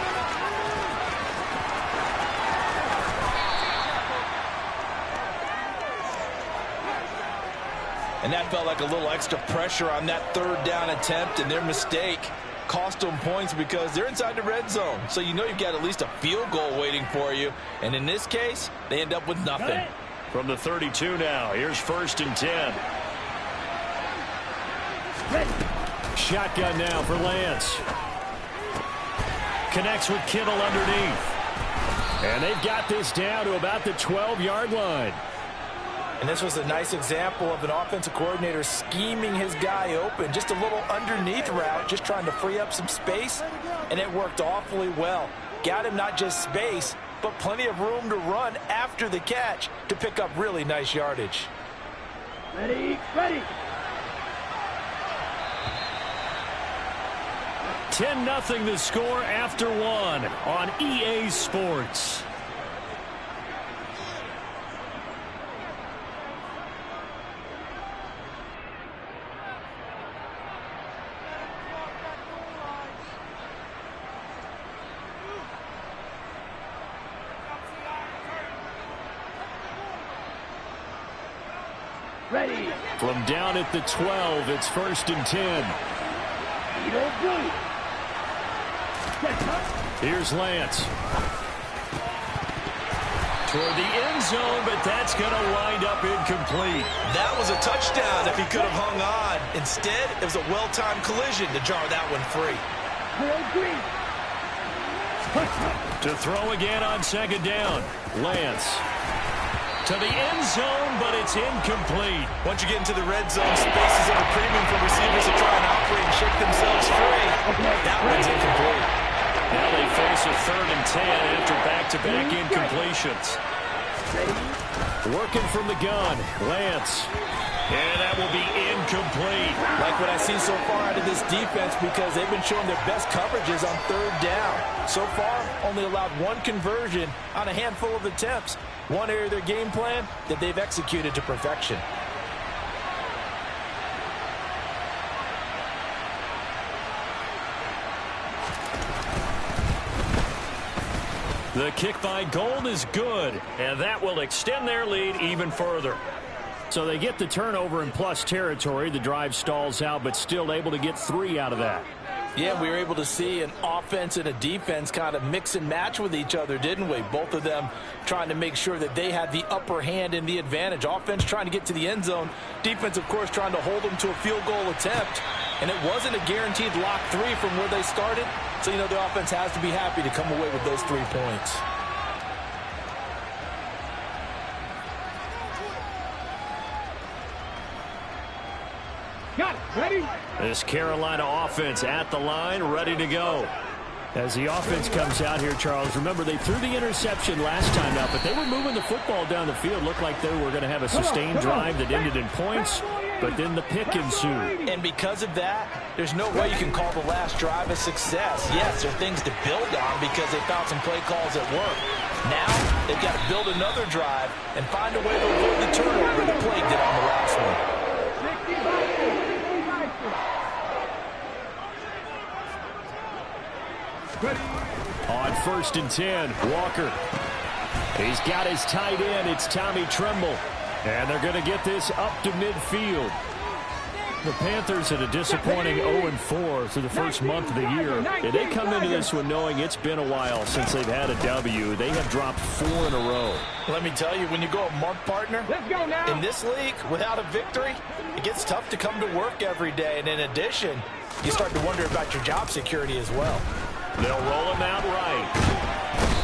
And that felt like a little extra pressure on that 3rd down attempt, and their mistake cost them points because they're inside the red zone. So you know you've got at least a field goal waiting for you. And in this case, they end up with nothing. From the 32 now, here's 1st and 10. Shotgun now for Lance. Connects with Kittle underneath. And they've got this down to about the 12-yard line. And this was a nice example of an offensive coordinator scheming his guy open. Just a little underneath route, just trying to free up some space, and it worked awfully well. Got him not just space, but plenty of room to run after the catch to pick up really nice yardage. Ready, ready. 10-0 the score after one on EA Sports. Ready. From down at the 12, it's 1st and 10. Here's Lance. Toward the end zone, but that's going to wind up incomplete. That was a touchdown if he could have hung on. Instead, it was a well-timed collision to jar that one free. To throw again on 2nd down. Lance. To the end zone, but it's incomplete. Once you get into the red zone, spaces at a premium for receivers to try and operate and shake themselves free. That one's incomplete. Now they face a 3rd and 10 after back-to-back incompletions. Working from the gun, Lance. And that will be incomplete. Like what I see so far out of this defense because they've been showing their best coverages on 3rd down. So far, only allowed one conversion on a handful of attempts. One area of their game plan that they've executed to perfection. The kick by Gold is good, and that will extend their lead even further. So they get the turnover in plus territory. The drive stalls out, but still able to get 3 out of that. Yeah, we were able to see an offense and a defense kind of mix and match with each other, didn't we? Both of them trying to make sure that they had the upper hand and the advantage. Offense trying to get to the end zone. Defense, of course, trying to hold them to a field goal attempt. And it wasn't a guaranteed lock 3 from where they started. So, you know, the offense has to be happy to come away with those 3 points. Got it. Ready? This Carolina offense at the line, ready to go. As the offense comes out here, Charles, remember they threw the interception last time out, but they were moving the football down the field. Looked like they were going to have a sustained drive that ended in points, but then the pick ensued. And because of that, there's no way you can call the last drive a success. Yes, there are things to build on because they found some play calls that work. Now, they've got to build another drive and find a way to avoid the turnover the play did on the last one. On 1st and 10, Walker. He's got his tight end. It's Tommy Tremble. And they're going to get this up to midfield. The Panthers at a disappointing 0-4 through the first month of the year. And they come into this one knowing it's been a while since they've had a W. They have dropped 4 in a row. Let me tell you, when you go a month partner, Let's go now. in this league, without a victory, it gets tough to come to work every day. And in addition, you start to wonder about your job security as well. They'll roll him out right.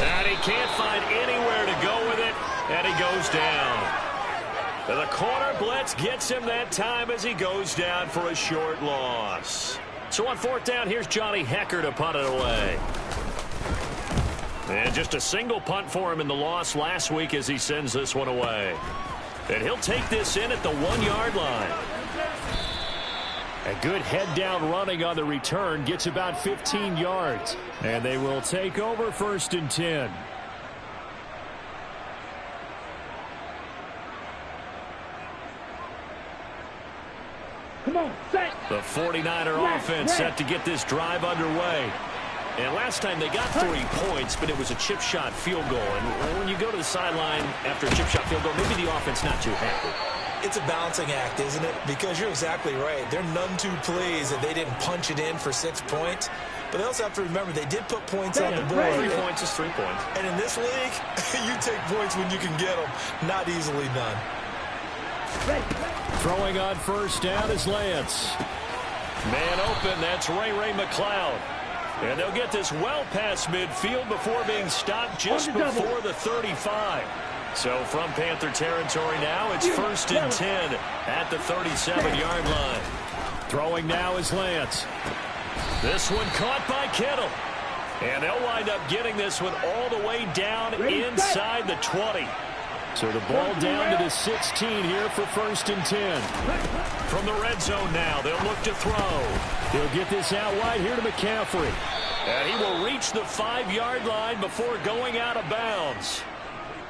And he can't find anywhere to go with it, and he goes down. The corner blitz gets him that time as he goes down for a short loss. So on 4th down, here's Johnny Hecker to punt it away. And just a single punt for him in the loss last week as he sends this one away. And he'll take this in at the 1-yard line. A good head-down running on the return gets about 15 yards. And they will take over 1st and 10. Come on, set. The 49er offense set to get this drive underway. And last time they got 3 points, but it was a chip shot field goal. And when you go to the sideline after a chip shot field goal, maybe the offense not too happy. It's a balancing act, isn't it? Because you're exactly right. They're none too pleased that they didn't punch it in for 6 points. But they also have to remember they did put points on the board. 3 points is 3 points. And in this league, you take points when you can get them. Not easily done. Throwing on 1st down is Lance. Man open, that's Ray McLeod. And they'll get this well past midfield before being stopped just before the 35. So from Panther territory now, it's 1st and 10 at the 37-yard line. Throwing now is Lance. This one caught by Kittle. And they'll wind up getting this one all the way down inside the 20. So the ball down to the 16 here for 1st and 10. From the red zone now, they'll look to throw. He'll get this out wide here to McCaffrey. And he will reach the 5-yard line before going out of bounds.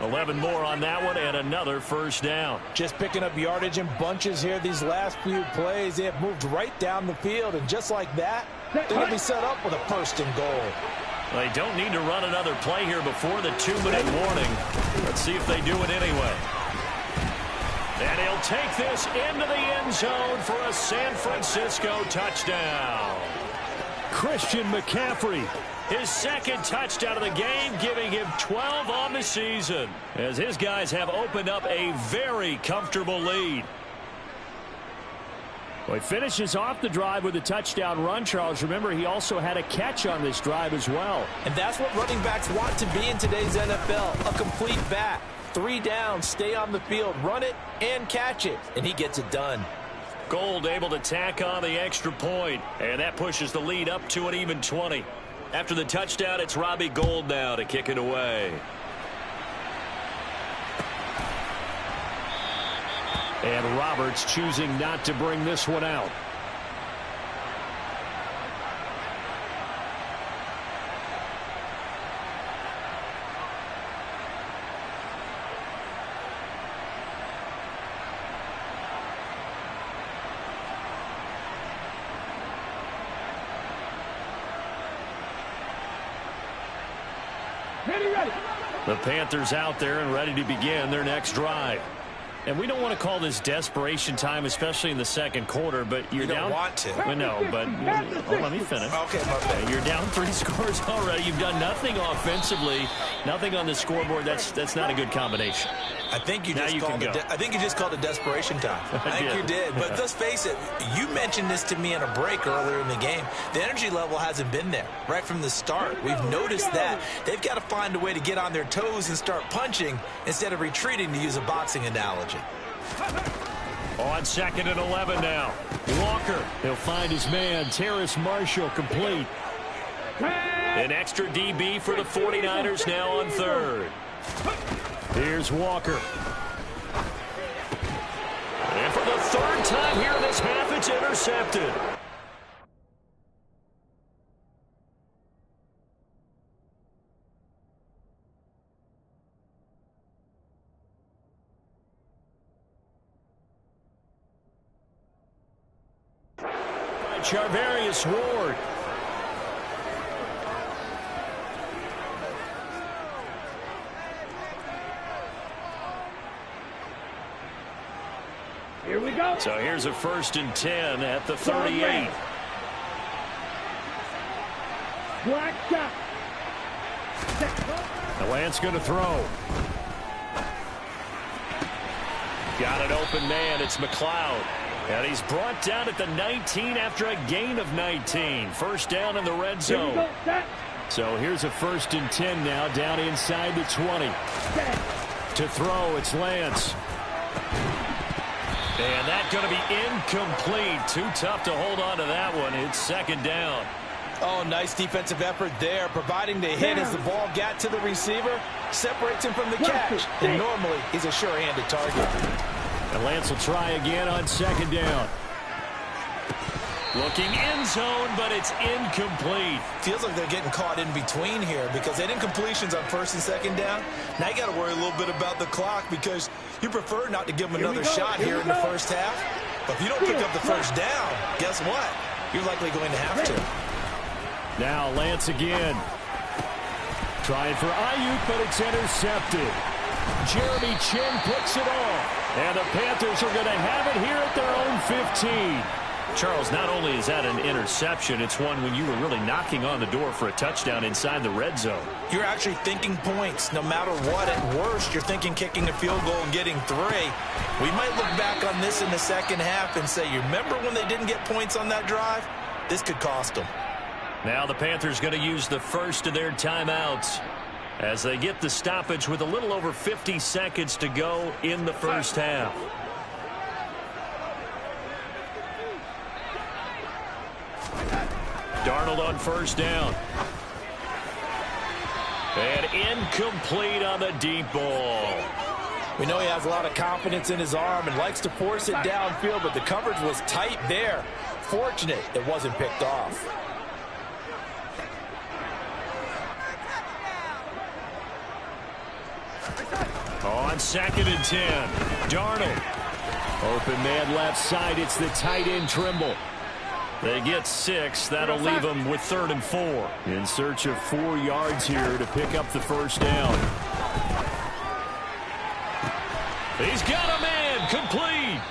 11 more on that one and another 1st down. Just picking up yardage in bunches here these last few plays. They have moved right down the field, and just like that, they're going to be set up with a 1st and goal. They don't need to run another play here before the 2-minute warning. Let's see if they do it anyway. And he'll take this into the end zone for a San Francisco touchdown. Christian McCaffrey. His 2nd touchdown of the game, giving him 12 on the season, as his guys have opened up a very comfortable lead. Well, he finishes off the drive with a touchdown run, Charles. Remember, he also had a catch on this drive as well. And that's what running backs want to be in today's NFL, a complete back. 3 down, stay on the field, run it, and catch it. And he gets it done. Gold able to tack on the extra point, and that pushes the lead up to an even 20. After the touchdown, it's Robbie Gould now to kick it away. And Roberts choosing not to bring this one out. Ready. The Panthers out there and ready to begin their next drive. And we don't want to call this desperation time, especially in the 2nd quarter, but you're down. You don't want to. Well, no, but let me finish. Okay, my bad. You're down 3 scores already. You've done nothing offensively, nothing on the scoreboard. That's not a good combination. I think you just called it desperation time. I think you did. But let's face it, you mentioned this to me in a break earlier in the game. The energy level hasn't been there right from the start. We've noticed that. They've got to find a way to get on their toes and start punching instead of retreating, to use a boxing analogy. On 2nd and 11 now. Walker. He'll find his man, Terrace Marshall, complete. An extra DB for the 49ers now on 3rd. Here's Walker. And for the 3rd time here in this half, it's intercepted. By Charvarius Ward. Here we go. So here's a 1st and 10 at the 38. Black shot. The Lance going to throw. Got an open man. It's McLeod. And he's brought down at the 19 after a gain of 19. 1st down in the red zone. So here's a 1st and 10 now, down inside the 20. To throw, it's Lance. And that's going to be incomplete. Too tough to hold on to that one. It's 2nd down. Oh, nice defensive effort there, providing the hit as the ball got to the receiver, separates him from the catch, and normally he's a sure-handed target. And Lance will try again on 2nd down. Looking end zone, but it's incomplete. Feels like they're getting caught in between here because they didn't incompletions on 1st and 2nd down. Now you got to worry a little bit about the clock because you prefer not to give them another shot here in the 1st half. But if you don't pick up the 1st down, guess what? You're likely going to have to. Now Lance again. Trying for Ayuk, but it's intercepted. Jeremy Chin puts it off. And the Panthers are going to have it here at their own 15. Charles, not only is that an interception, it's one when you were really knocking on the door for a touchdown inside the red zone. You're actually thinking points no matter what. At worst, you're thinking kicking a field goal and getting 3. We might look back on this in the 2nd half and say, you remember when they didn't get points on that drive? This could cost them. Now the Panthers going to use the 1st of their timeouts as they get the stoppage with a little over 50 seconds to go in the 1st half. Darnold on 1st down. And incomplete on the deep ball. We know he has a lot of confidence in his arm and likes to force it downfield, but the coverage was tight there. Fortunate it wasn't picked off. On 2nd and 10, Darnold. Open man left side. It's the tight end Trimble. They get 6. That'll leave them with 3rd and 4. In search of 4 yards here to pick up the first down. He's got a man. Complete.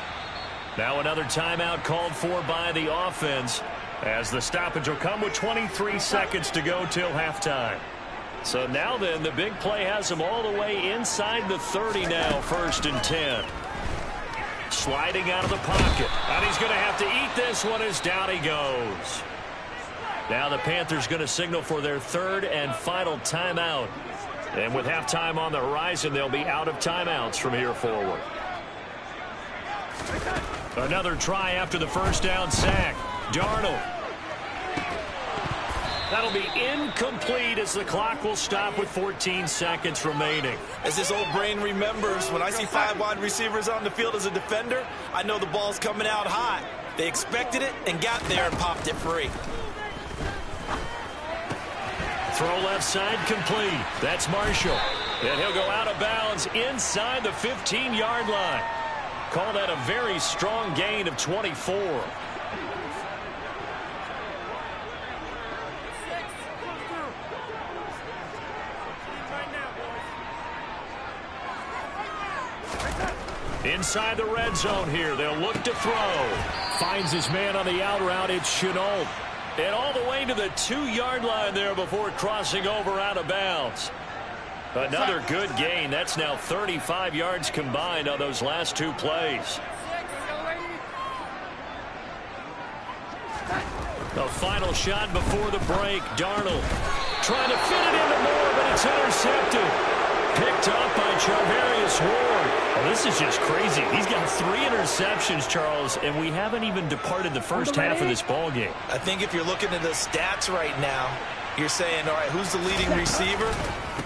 Now another timeout called for by the offense, as the stoppage will come with 23 seconds to go till halftime. So now then, the big play has him all the way inside the 30 now, 1st and 10. Sliding out of the pocket. And he's going to have to eat this one as down he goes. Now the Panthers going to signal for their 3rd and final timeout. And with halftime on the horizon, they'll be out of timeouts from here forward. Another try after the first down sack. Darnold. That'll be incomplete as the clock will stop with 14 seconds remaining. As this old brain remembers, when I see 5 wide receivers on the field as a defender, I know the ball's coming out hot. They expected it and got there and popped it free. Throw left side complete. That's Marshall. And he'll go out of bounds inside the 15-yard line. Call that a very strong gain of 24. Inside the red zone here. They'll look to throw. Finds his man on the out route. It's Chenault. And all the way to the 2-yard line there before crossing over out of bounds. Another good gain. That's now 35 yards combined on those last 2 plays. The final shot before the break. Darnold trying to fit it into Moore, but it's intercepted. Picked up by Charvarius Ward. Oh, this is just crazy. He's got 3 interceptions, Charles, and we haven't even departed the first half of this ball game. I think if you're looking at the stats right now, you're saying, all right, who's the leading receiver?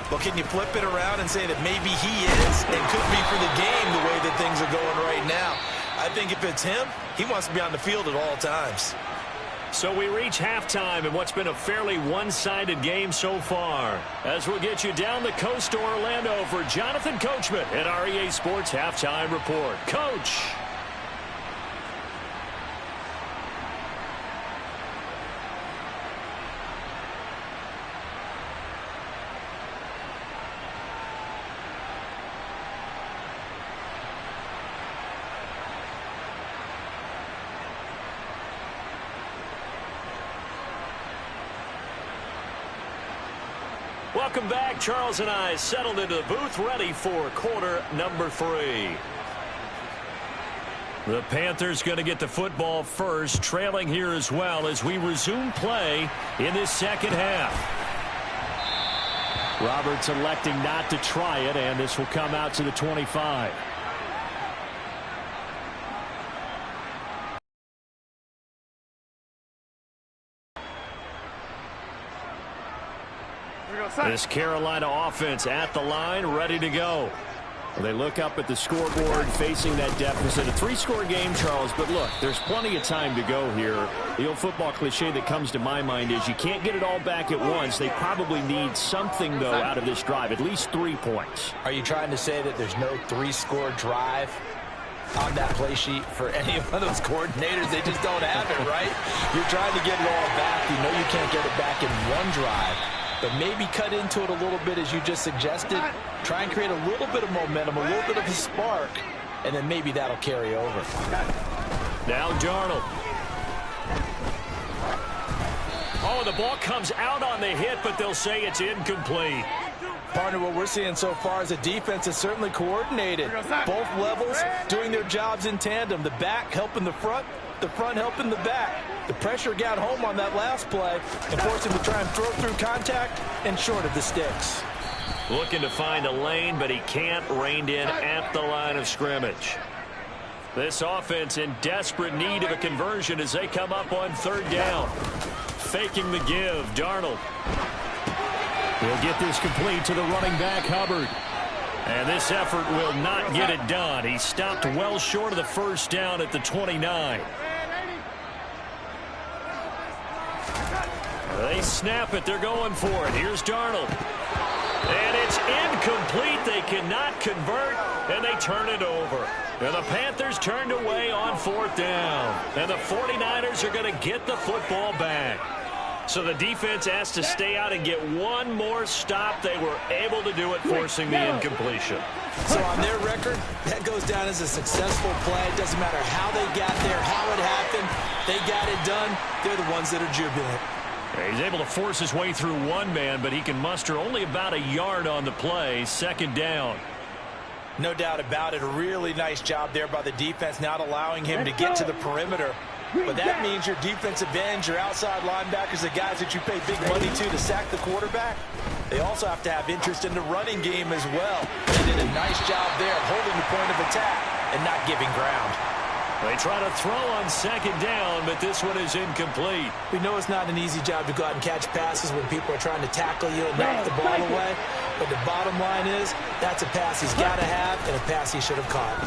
Well, can you flip it around and say that maybe he is and could be for the game the way that things are going right now? I think if it's him, he wants to be on the field at all times. So we reach halftime in what's been a fairly one-sided game so far. As we'll get you down the coast to Orlando for Jonathan Coachman at our EA Sports Halftime Report. Coach. Welcome back. Charles and I settled into the booth, ready for quarter number 3. The Panthers going to get the football first, trailing here as well as we resume play in this second half. Roberts electing not to try it, and this will come out to the 25. This Carolina offense at the line, ready to go. Well, they look up at the scoreboard, facing that deficit. A 3-score game, Charles, but look, there's plenty of time to go here. The old football cliche that comes to my mind is you can't get it all back at once. They probably need something, though, out of this drive, at least 3 points. Are you trying to say that there's no 3-score drive on that play sheet for any of those coordinators? They just don't have it, right? You're trying to get it all back. You know you can't get it back in one drive. But maybe cut into it a little bit, as you just suggested. Try and create a little bit of momentum, a little bit of a spark, and then maybe that'll carry over. Now Darnold. Oh, the ball comes out on the hit, but they'll say it's incomplete. Partner, what we're seeing so far is a defense is certainly coordinated. Both levels doing their jobs in tandem. The back helping the front helping the back. The pressure got home on that last play and forced him to try and throw through contact and short of the sticks. Looking to find a lane, but he can't. Reined in at the line of scrimmage. This offense in desperate need of a conversion as they come up on 3rd down. Faking the give, Darnold. He'll get this complete to the running back, Hubbard. And this effort will not get it done. He stopped well short of the first down at the 29. They snap it. They're going for it. Here's Darnold. And it's incomplete. They cannot convert, and they turn it over. And the Panthers turned away on 4th down. And the 49ers are going to get the football back. So the defense has to stay out and get one more stop. They were able to do it, forcing the incompletion. So on their record, that goes down as a successful play. It doesn't matter how they got there, how it happened. They got it done. They're the ones that are jubilant. He's able to force his way through one man, but he can muster only about a yard on the play. 2nd down. No doubt about it. A really nice job there by the defense, not allowing him to get to the perimeter. But that means your defensive ends, your outside linebackers, the guys that you pay big money to sack the quarterback, they also have to have interest in the running game as well. They did a nice job there holding the point of attack and not giving ground. They try to throw on 2nd down, but this one is incomplete. We know it's not an easy job to go out and catch passes when people are trying to tackle you and knock the ball away. But the bottom line is, that's a pass he's got to have and a pass he should have caught.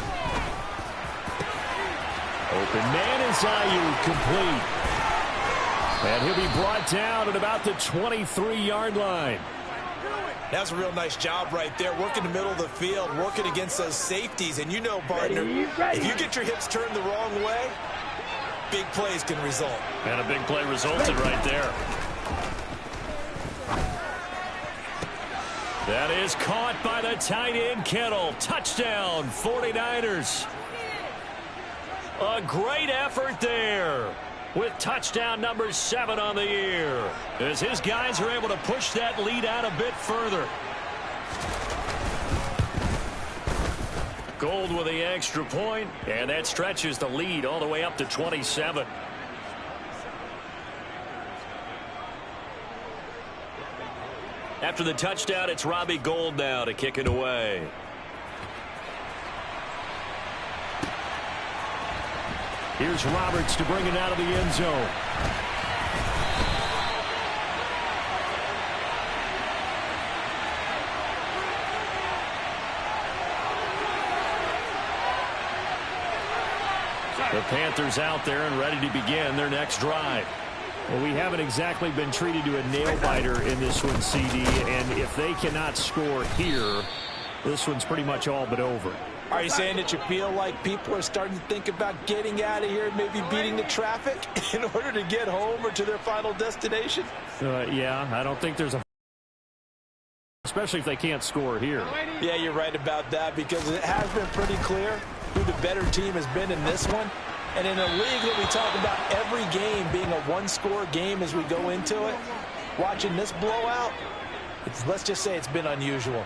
Open man is Ayuk, complete. And he'll be brought down at about the 23-yard line. That's a real nice job right there, working the middle of the field, working against those safeties. And you know, partner, if you get your hips turned the wrong way, big plays can result. And a big play resulted right there. That is caught by the tight end, Kittle. Touchdown, 49ers. A great effort there, with touchdown number 7 on the year, as his guys are able to push that lead out a bit further. Gold with the extra point, and that stretches the lead all the way up to 27. After the touchdown, it's Robbie Gould now to kick it away. Here's Roberts to bring it out of the end zone. The Panthers out there and ready to begin their next drive. Well, we haven't exactly been treated to a nail-biter in this one, CD, and if they cannot score here, this one's pretty much all but over. Are you saying that you feel like people are starting to think about getting out of here and maybe beating the traffic in order to get home or to their final destination? Yeah, I don't think there's a... especially if they can't score here. Yeah, you're right about that, because it has been pretty clear who the better team has been in this one. And in a league that we talk about every game being a one-score game as we go into it, watching this blowout, let's just say it's been unusual.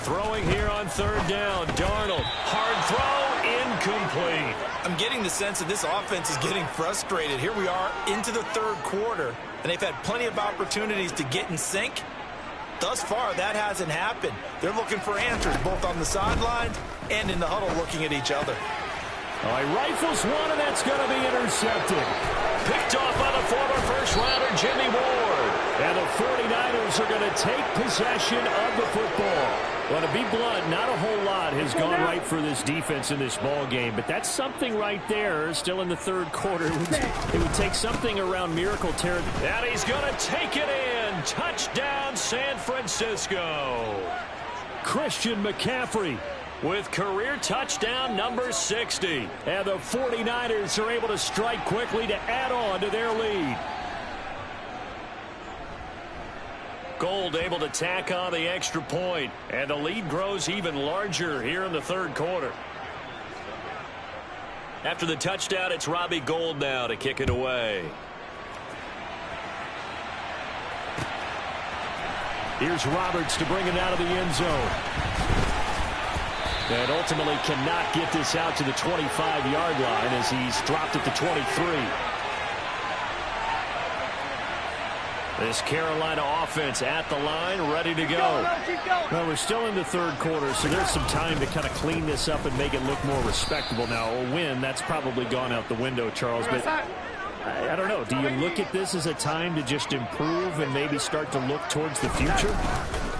Throwing here on 3rd down. Darnold. Hard throw. Incomplete. I'm getting the sense that this offense is getting frustrated. Here we are into the 3rd quarter, and they've had plenty of opportunities to get in sync. Thus far, that hasn't happened. They're looking for answers both on the sidelines and in the huddle looking at each other. All right, rifles one, and that's going to be intercepted. Picked off by the former first-rounder Jimmy Ward. And the 49ers are going to take possession of the football. Well, to be blunt, not a whole lot has gone right for this defense in this ball game, but that's something right there. Still in the 3rd quarter. It would take something around miracle territory. And he's going to take it in. Touchdown, San Francisco. Christian McCaffrey with career touchdown number 60. And the 49ers are able to strike quickly to add on to their lead. Gould able to tack on the extra point, and the lead grows even larger here in the 3rd quarter. After the touchdown, it's Robbie Gould now to kick it away. Here's Roberts to bring it out of the end zone. And ultimately cannot get this out to the 25-yard line as he's dropped at the 23. This Carolina offense at the line, ready to go. Well, we're still in the 3rd quarter, so there's some time to kind of clean this up and make it look more respectable. Now, a win, that's probably gone out the window, Charles. But I don't know. Do you look at this as a time to just improve and maybe start to look towards the future?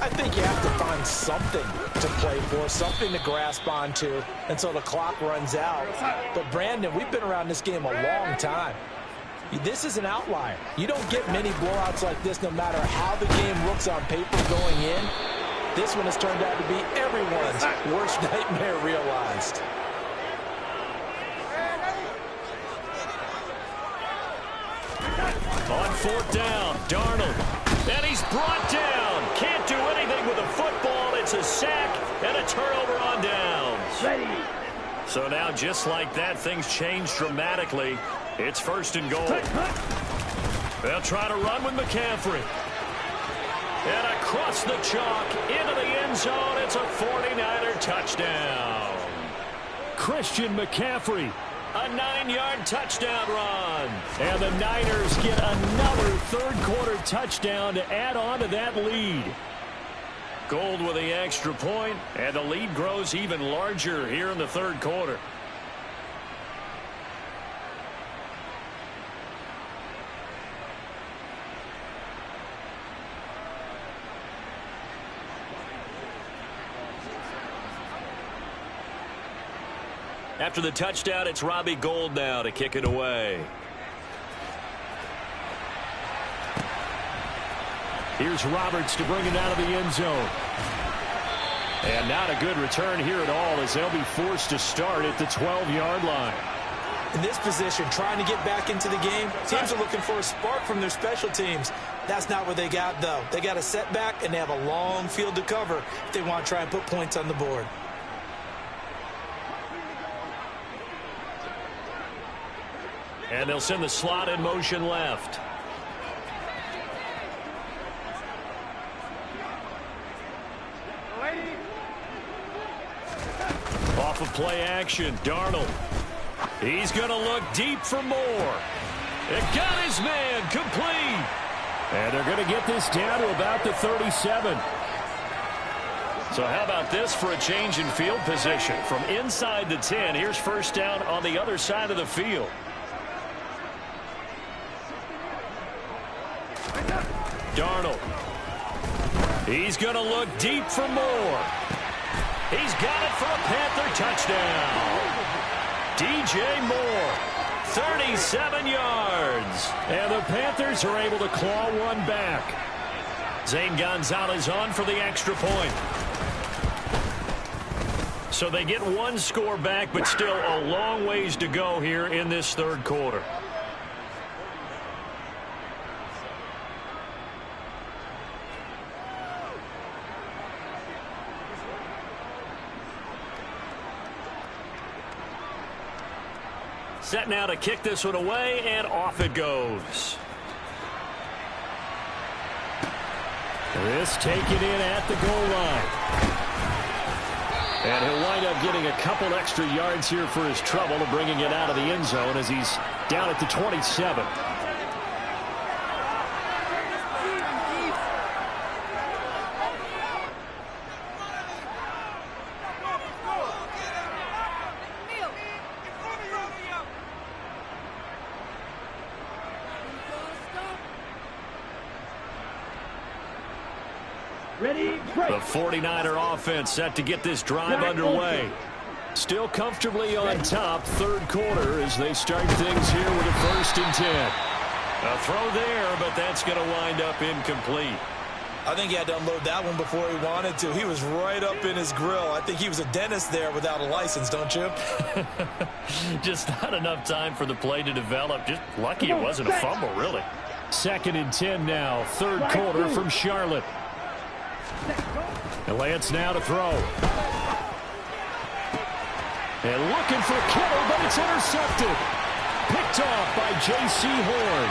I think you have to find something to play for, something to grasp onto until the clock runs out. But, Brandon, we've been around this game a long time. This is an outlier. You don't get many blowouts like this no matter how the game looks on paper going in. This one has turned out to be everyone's worst nightmare realized. On fourth down, Darnold. And he's brought down. Can't do anything with a football. It's a sack and a turnover on downs. Ready. So now, just like that, things change dramatically. It's first and goal. They'll try to run with McCaffrey. And across the chalk, into the end zone. It's a 49er touchdown. Christian McCaffrey. A 9-yard touchdown run. And the Niners get another third-quarter touchdown to add on to that lead. Gold with the extra point, and the lead grows even larger here in the third quarter. After the touchdown, it's Robbie Gould now to kick it away. Here's Roberts to bring it out of the end zone. And not a good return here at all as they'll be forced to start at the 12-yard line. In this position, trying to get back into the game, teams are looking for a spark from their special teams. That's not what they got, though. They got a setback, and they have a long field to cover if they want to try and put points on the board. And they'll send the slot in motion left. Off of play action, Darnold. He's going to look deep for more. It got his man complete. And they're going to get this down to about the 37. So how about this for a change in field position? From inside the 10, here's first down on the other side of the field. Darnold. He's going to look deep for more. He's got it for a Panther touchdown. DJ Moore, 37 yards. And the Panthers are able to claw one back. Zane Gonzalez on for the extra point. So they get one score back, but still a long ways to go here in this third quarter. Set now to kick this one away, and off it goes. This taken in at the goal line. And he'll wind up getting a couple extra yards here for his trouble of bringing it out of the end zone as he's down at the 27. The 49er offense set to get this drive underway. Still comfortably on top, third quarter as they start things here with a 1st and 10. A throw there, but that's going to wind up incomplete. I think he had to unload that one before he wanted to. He was right up in his grill. I think he was a dentist there without a license, don't you? Just not enough time for the play to develop. Just lucky it wasn't a fumble, really. 2nd and 10 now, third quarter from Charlotte. And Lance now to throw. And looking for Kittle, but it's intercepted. Picked off by J.C. Horn.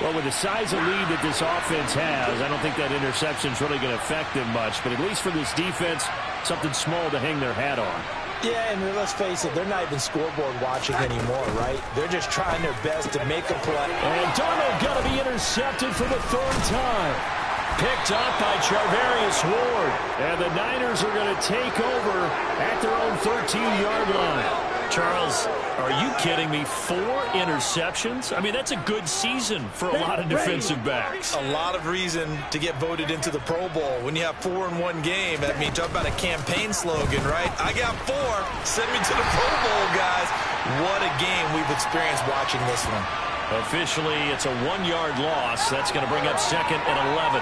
Well, with the size of lead that this offense has, I don't think that interception's really going to affect them much. But at least for this defense, something small to hang their hat on. Yeah, and let's face it, they're not even scoreboard watching anymore, right? They're just trying their best to make a play. And Darnold going to be intercepted for the 3rd time. Picked up by Charvarius Ward. And the Niners are going to take over at their own 13-yard line. Charles, are you kidding me? 4 interceptions? I mean, that's a good season for a lot of defensive backs. A lot of reason to get voted into the Pro Bowl. When you have 4 in one game, that means talk about a campaign slogan, right? I got 4. Send me to the Pro Bowl, guys. What a game we've experienced watching this one. Officially, it's a 1-yard loss. That's going to bring up 2nd and 11.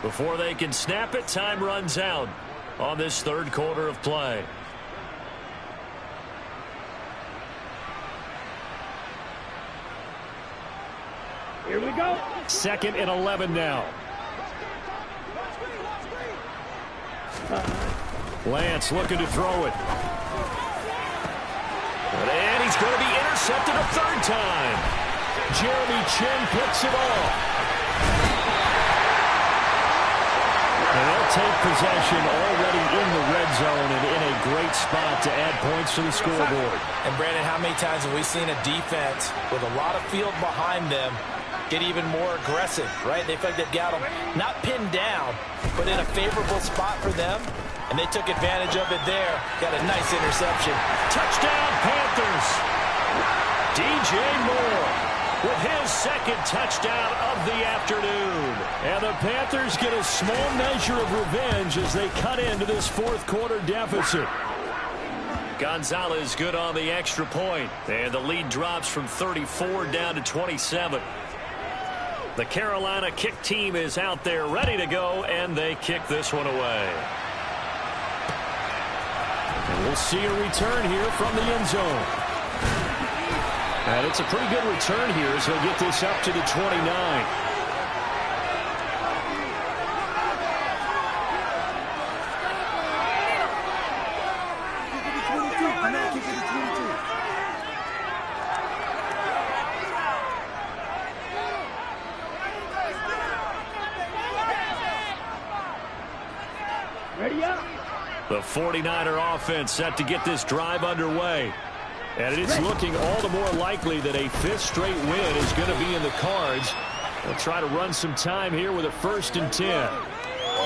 Before they can snap it, time runs out on this 3rd quarter of play. Here we go. 2nd and 11 now. Lance looking to throw it. And he's going to be intercepted a 3rd time. Jeremy Chin picks it off. And they'll take possession already in the red zone and in a great spot to add points to the scoreboard. And, Brandon, how many times have we seen a defense with a lot of field behind them get even more aggressive, right? They feel like they've got them not pinned down, but in a favorable spot for them, and they took advantage of it there. Got a nice interception. Touchdown, Panthers! DJ Moore with his 2nd touchdown of the afternoon. And the Panthers get a small measure of revenge as they cut into this 4th quarter deficit. Gonzalez good on the extra point. And the lead drops from 34 down to 27. The Carolina kick team is out there ready to go, and they kick this one away. And we'll see a return here from the end zone. And it's a pretty good return here as they'll get this up to the 29. Ready up. The 49er offense set to get this drive underway. And it's looking all the more likely that a 5th straight win is going to be in the cards. They'll try to run some time here with a 1st and 10.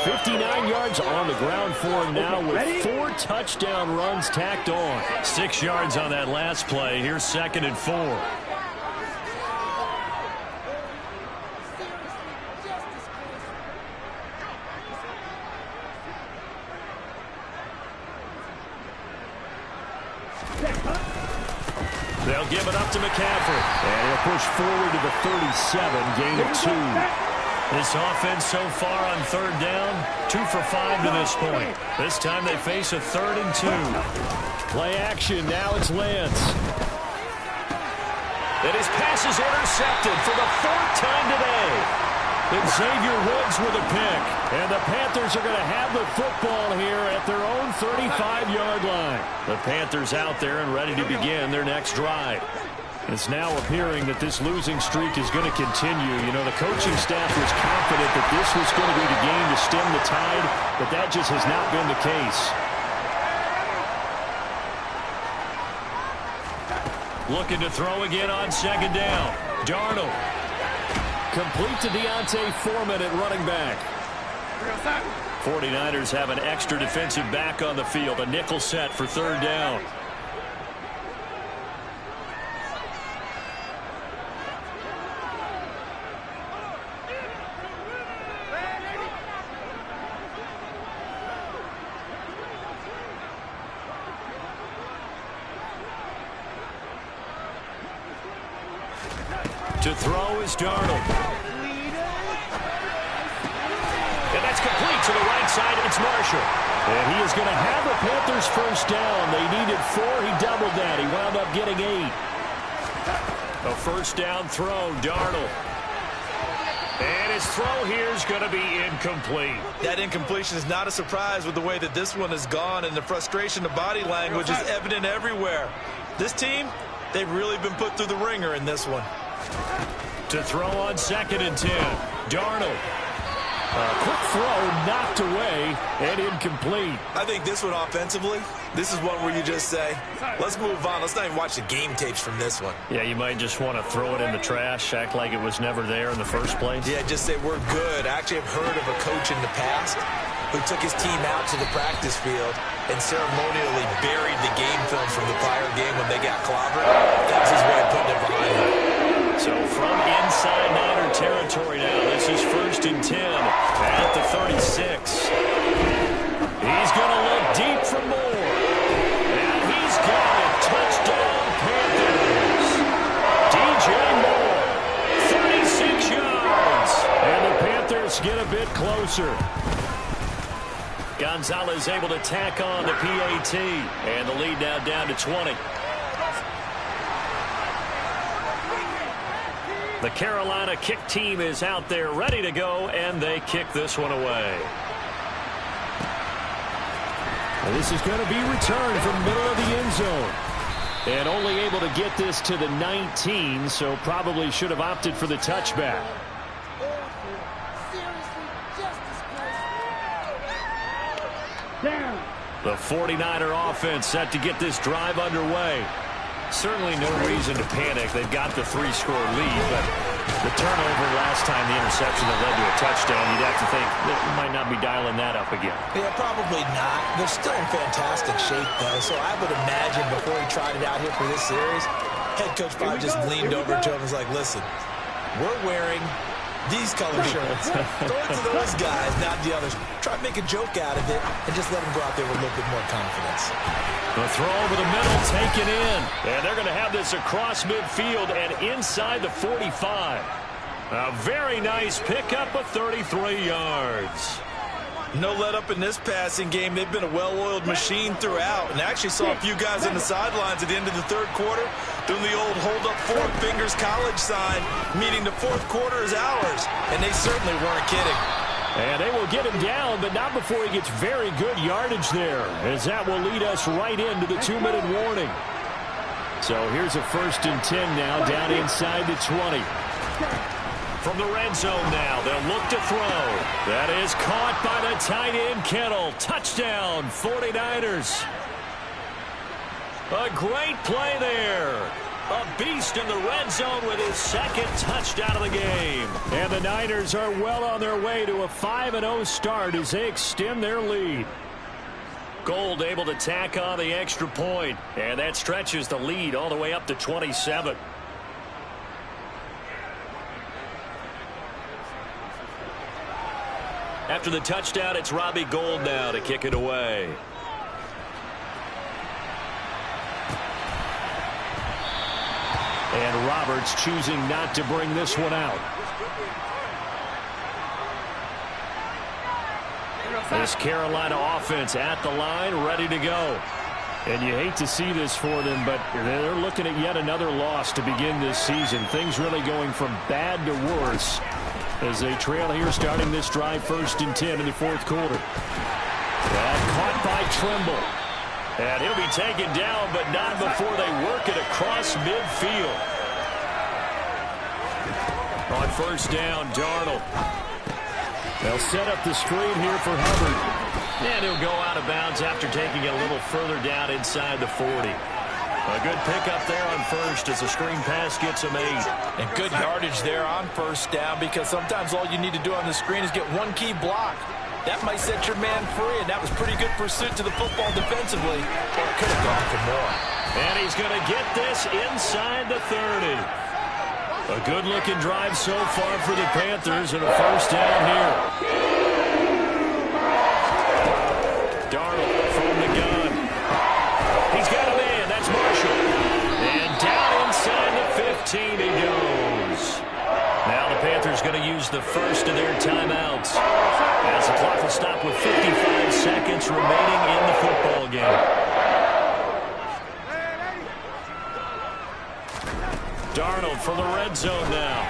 59 yards on the ground for him now with 4 touchdown runs tacked on. 6 yards on that last play. Here's 2nd and 4. They'll give it up to McCaffrey. And he'll push forward to the 37, gain of 2. This offense so far on 3rd down, 2 for 5 to this point. This time they face a 3rd and 2. Play action, now it's Lance. And his pass is intercepted for the 4th time today. And Xavier Woods with a pick. And the Panthers are going to have the football here at their own 35-yard line. The Panthers out there and ready to begin their next drive. It's now appearing that this losing streak is going to continue. You know, the coaching staff was confident that this was going to be the game to stem the tide, but that just has not been the case. Looking to throw again on 2nd down. Darnold. Complete to Deontay Foreman at running back. 49ers have an extra defensive back on the field. A nickel set for 3rd down. To throw is Darnold. And that's complete to the right side. It's Marshall. And he is going to have the Panthers 1st down. They needed 4. He doubled that. He wound up getting 8. A 1st down throw, Darnold. And his throw here is going to be incomplete. That incompletion is not a surprise with the way that this one has gone, and the frustration, the body language is evident everywhere. This team, they've really been put through the ringer in this one. To throw on 2nd and 10. Darnold. Quick throw knocked away and incomplete. I think this one offensively, this is one where you just say, let's move on. Let's not even watch the game tapes from this one. Yeah, you might just want to throw it in the trash, act like it was never there in the first place. Yeah, just say we're good. I actually have heard of a coach in the past who took his team out to the practice field and ceremonially buried the game film from the prior game when they got clobbered. That was his way of putting it behind them. So from inside Niner territory now, this is 1st and 10 at the 36. He's going to look deep for more. And he's got it. Touchdown, Panthers. DJ Moore, 36 yards. And the Panthers get a bit closer. Gonzalez able to tack on the PAT. And the lead now down to 20. The Carolina kick team is out there ready to go, and they kick this one away. And this is going to be returned from middle of the end zone. And only able to get this to the 19, so probably should have opted for the touchback. The 49er offense set to get this drive underway. Certainly no reason to panic. They've got the 3-score lead, but the turnover last time, the interception that led to a touchdown, you'd have to think that you might not be dialing that up again. Yeah, probably not. They're still in fantastic shape, though, so I would imagine before he tried it out here for this series, head coach probably just leaned over to him and was like, listen, we're wearing these color shirts. Throw it to those guys, not the others. Try to make a joke out of it and just let them go out there with a little bit more confidence. The throw over the middle taken in. And they're going to have this across midfield and inside the 45. A very nice pickup of 33 yards. No let up in this passing game. They've been a well-oiled machine throughout. And I actually saw a few guys on the sidelines at the end of the third quarter doing the old hold up 4 fingers college sign, meaning the fourth quarter is ours. And they certainly weren't kidding. And they will get him down, but not before he gets very good yardage there, as that will lead us right into the 2-minute warning. So here's a 1st and 10 now, down inside the 20. From the red zone now, they'll look to throw. That is caught by the tight end, Kittle. Touchdown, 49ers. A great play there. A beast in the red zone with his 2nd touchdown of the game. And the Niners are well on their way to a 5-0 start as they extend their lead. Gold able to tack on the extra point. And that stretches the lead all the way up to 27. After the touchdown, it's Robbie Gould now to kick it away. And Roberts choosing not to bring this one out. This Carolina offense at the line, ready to go. And you hate to see this for them, but they're looking at yet another loss to begin this season. Things really going from bad to worse as they trail here starting this drive 1st and 10 in the 4th quarter. And caught by Trimble. And he'll be taken down, but not before they work it across midfield. On 1st down, Darnold. They'll set up the screen here for Hubbard. And he'll go out of bounds after taking it a little further down inside the 40. A good pickup there on 1st as the screen pass gets him 8. And good yardage there on 1st down, because sometimes all you need to do on the screen is get one key block. That might set your man free, and that was pretty good pursuit to the football defensively. Or it could have gone for more. And he's going to get this inside the 30. A good-looking drive so far for the Panthers, and a 1st down here. Darnold from the gun. He's got a man. That's Marshall. And down inside the 15 he goes. Now the Panthers going to use the first of their timeouts, as the clock will stop with 55 seconds remaining in the football game. Darnold from the red zone now.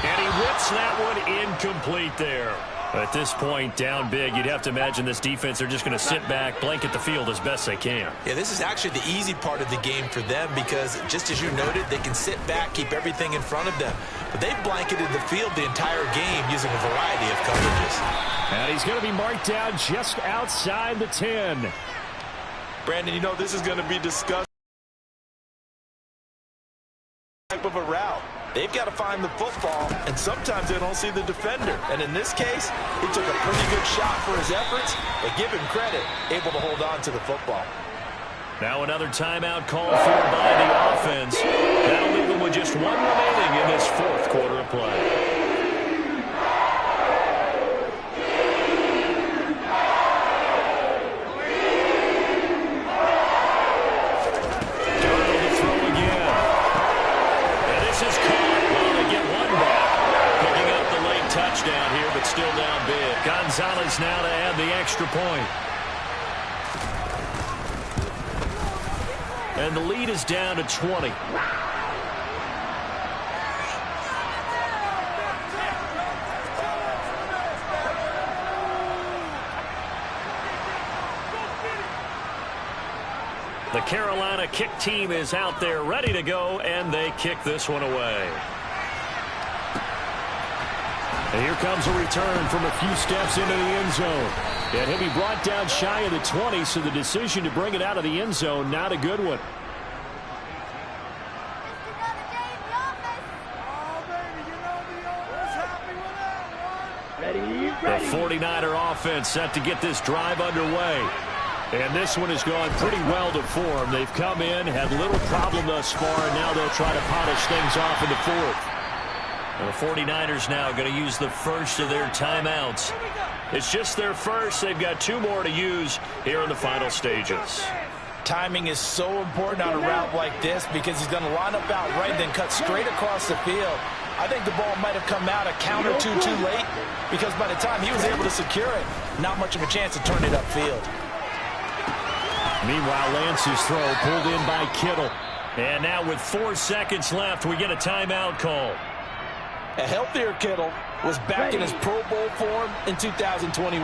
And he whips that one incomplete there. At this point, down big, you'd have to imagine this defense, they're just going to sit back, blanket the field as best they can. Yeah, this is actually the easy part of the game for them because, just as you noted, they can sit back, keep everything in front of them. But they've blanketed the field the entire game using a variety of coverages. And he's going to be marked down just outside the 10. Brandon, you know, this is going to be discussed. Type of a route. They've got to find the football, and sometimes they don't see the defender. And in this case, he took a pretty good shot for his efforts, but give him credit, able to hold on to the football. Now another timeout called for by the offense. That'll leave them with just one remaining in this fourth quarter of play. Touchdown here, but still down big. Gonzalez now to add the extra point. And the lead is down to 20. The Carolina kick team is out there ready to go, and they kick this one away. And here comes a return from a few steps into the end zone. And he'll be brought down shy of the 20, so the decision to bring it out of the end zone, not a good one. The 49er offense set to get this drive underway. And this one has gone pretty well to form. They've come in, had little problem thus far, and now they'll try to polish things off in the fourth. And the 49ers now going to use the first of their timeouts. It's just their first. They've got two more to use here in the final stages. Timing is so important on a route like this because he's going to line up out right, then cut straight across the field. I think the ball might have come out a count or two too late because by the time he was able to secure it, not much of a chance to turn it upfield. Meanwhile, Lance's throw pulled in by Kittle. And now with 4 seconds left, we get a timeout call. A healthier Kittle was back in his Pro Bowl form in 2021.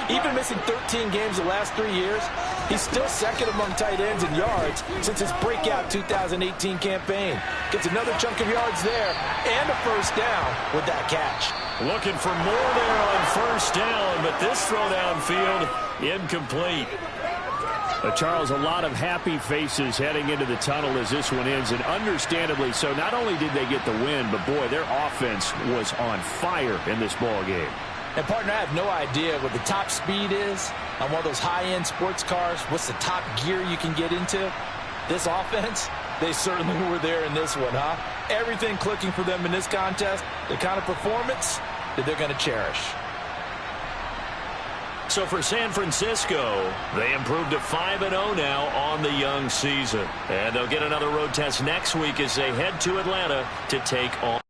Even missing 13 games the last 3 years, he's still second among tight ends in yards since his breakout 2018 campaign. Gets another chunk of yards there and a first down with that catch. Looking for more there on first down, but this throw downfield incomplete. Charles, a lot of happy faces heading into the tunnel as this one ends, and understandably so. Not only did they get the win, but boy, their offense was on fire in this ball game. And partner, I have no idea what the top speed is on one of those high-end sports cars. What's the top gear you can get into? This offense, they certainly were there in this one, huh? Everything clicking for them in this contest, the kind of performance that they're going to cherish. So for San Francisco, they improved to 5-0 now on the young season. And they'll get another road test next week as they head to Atlanta to take on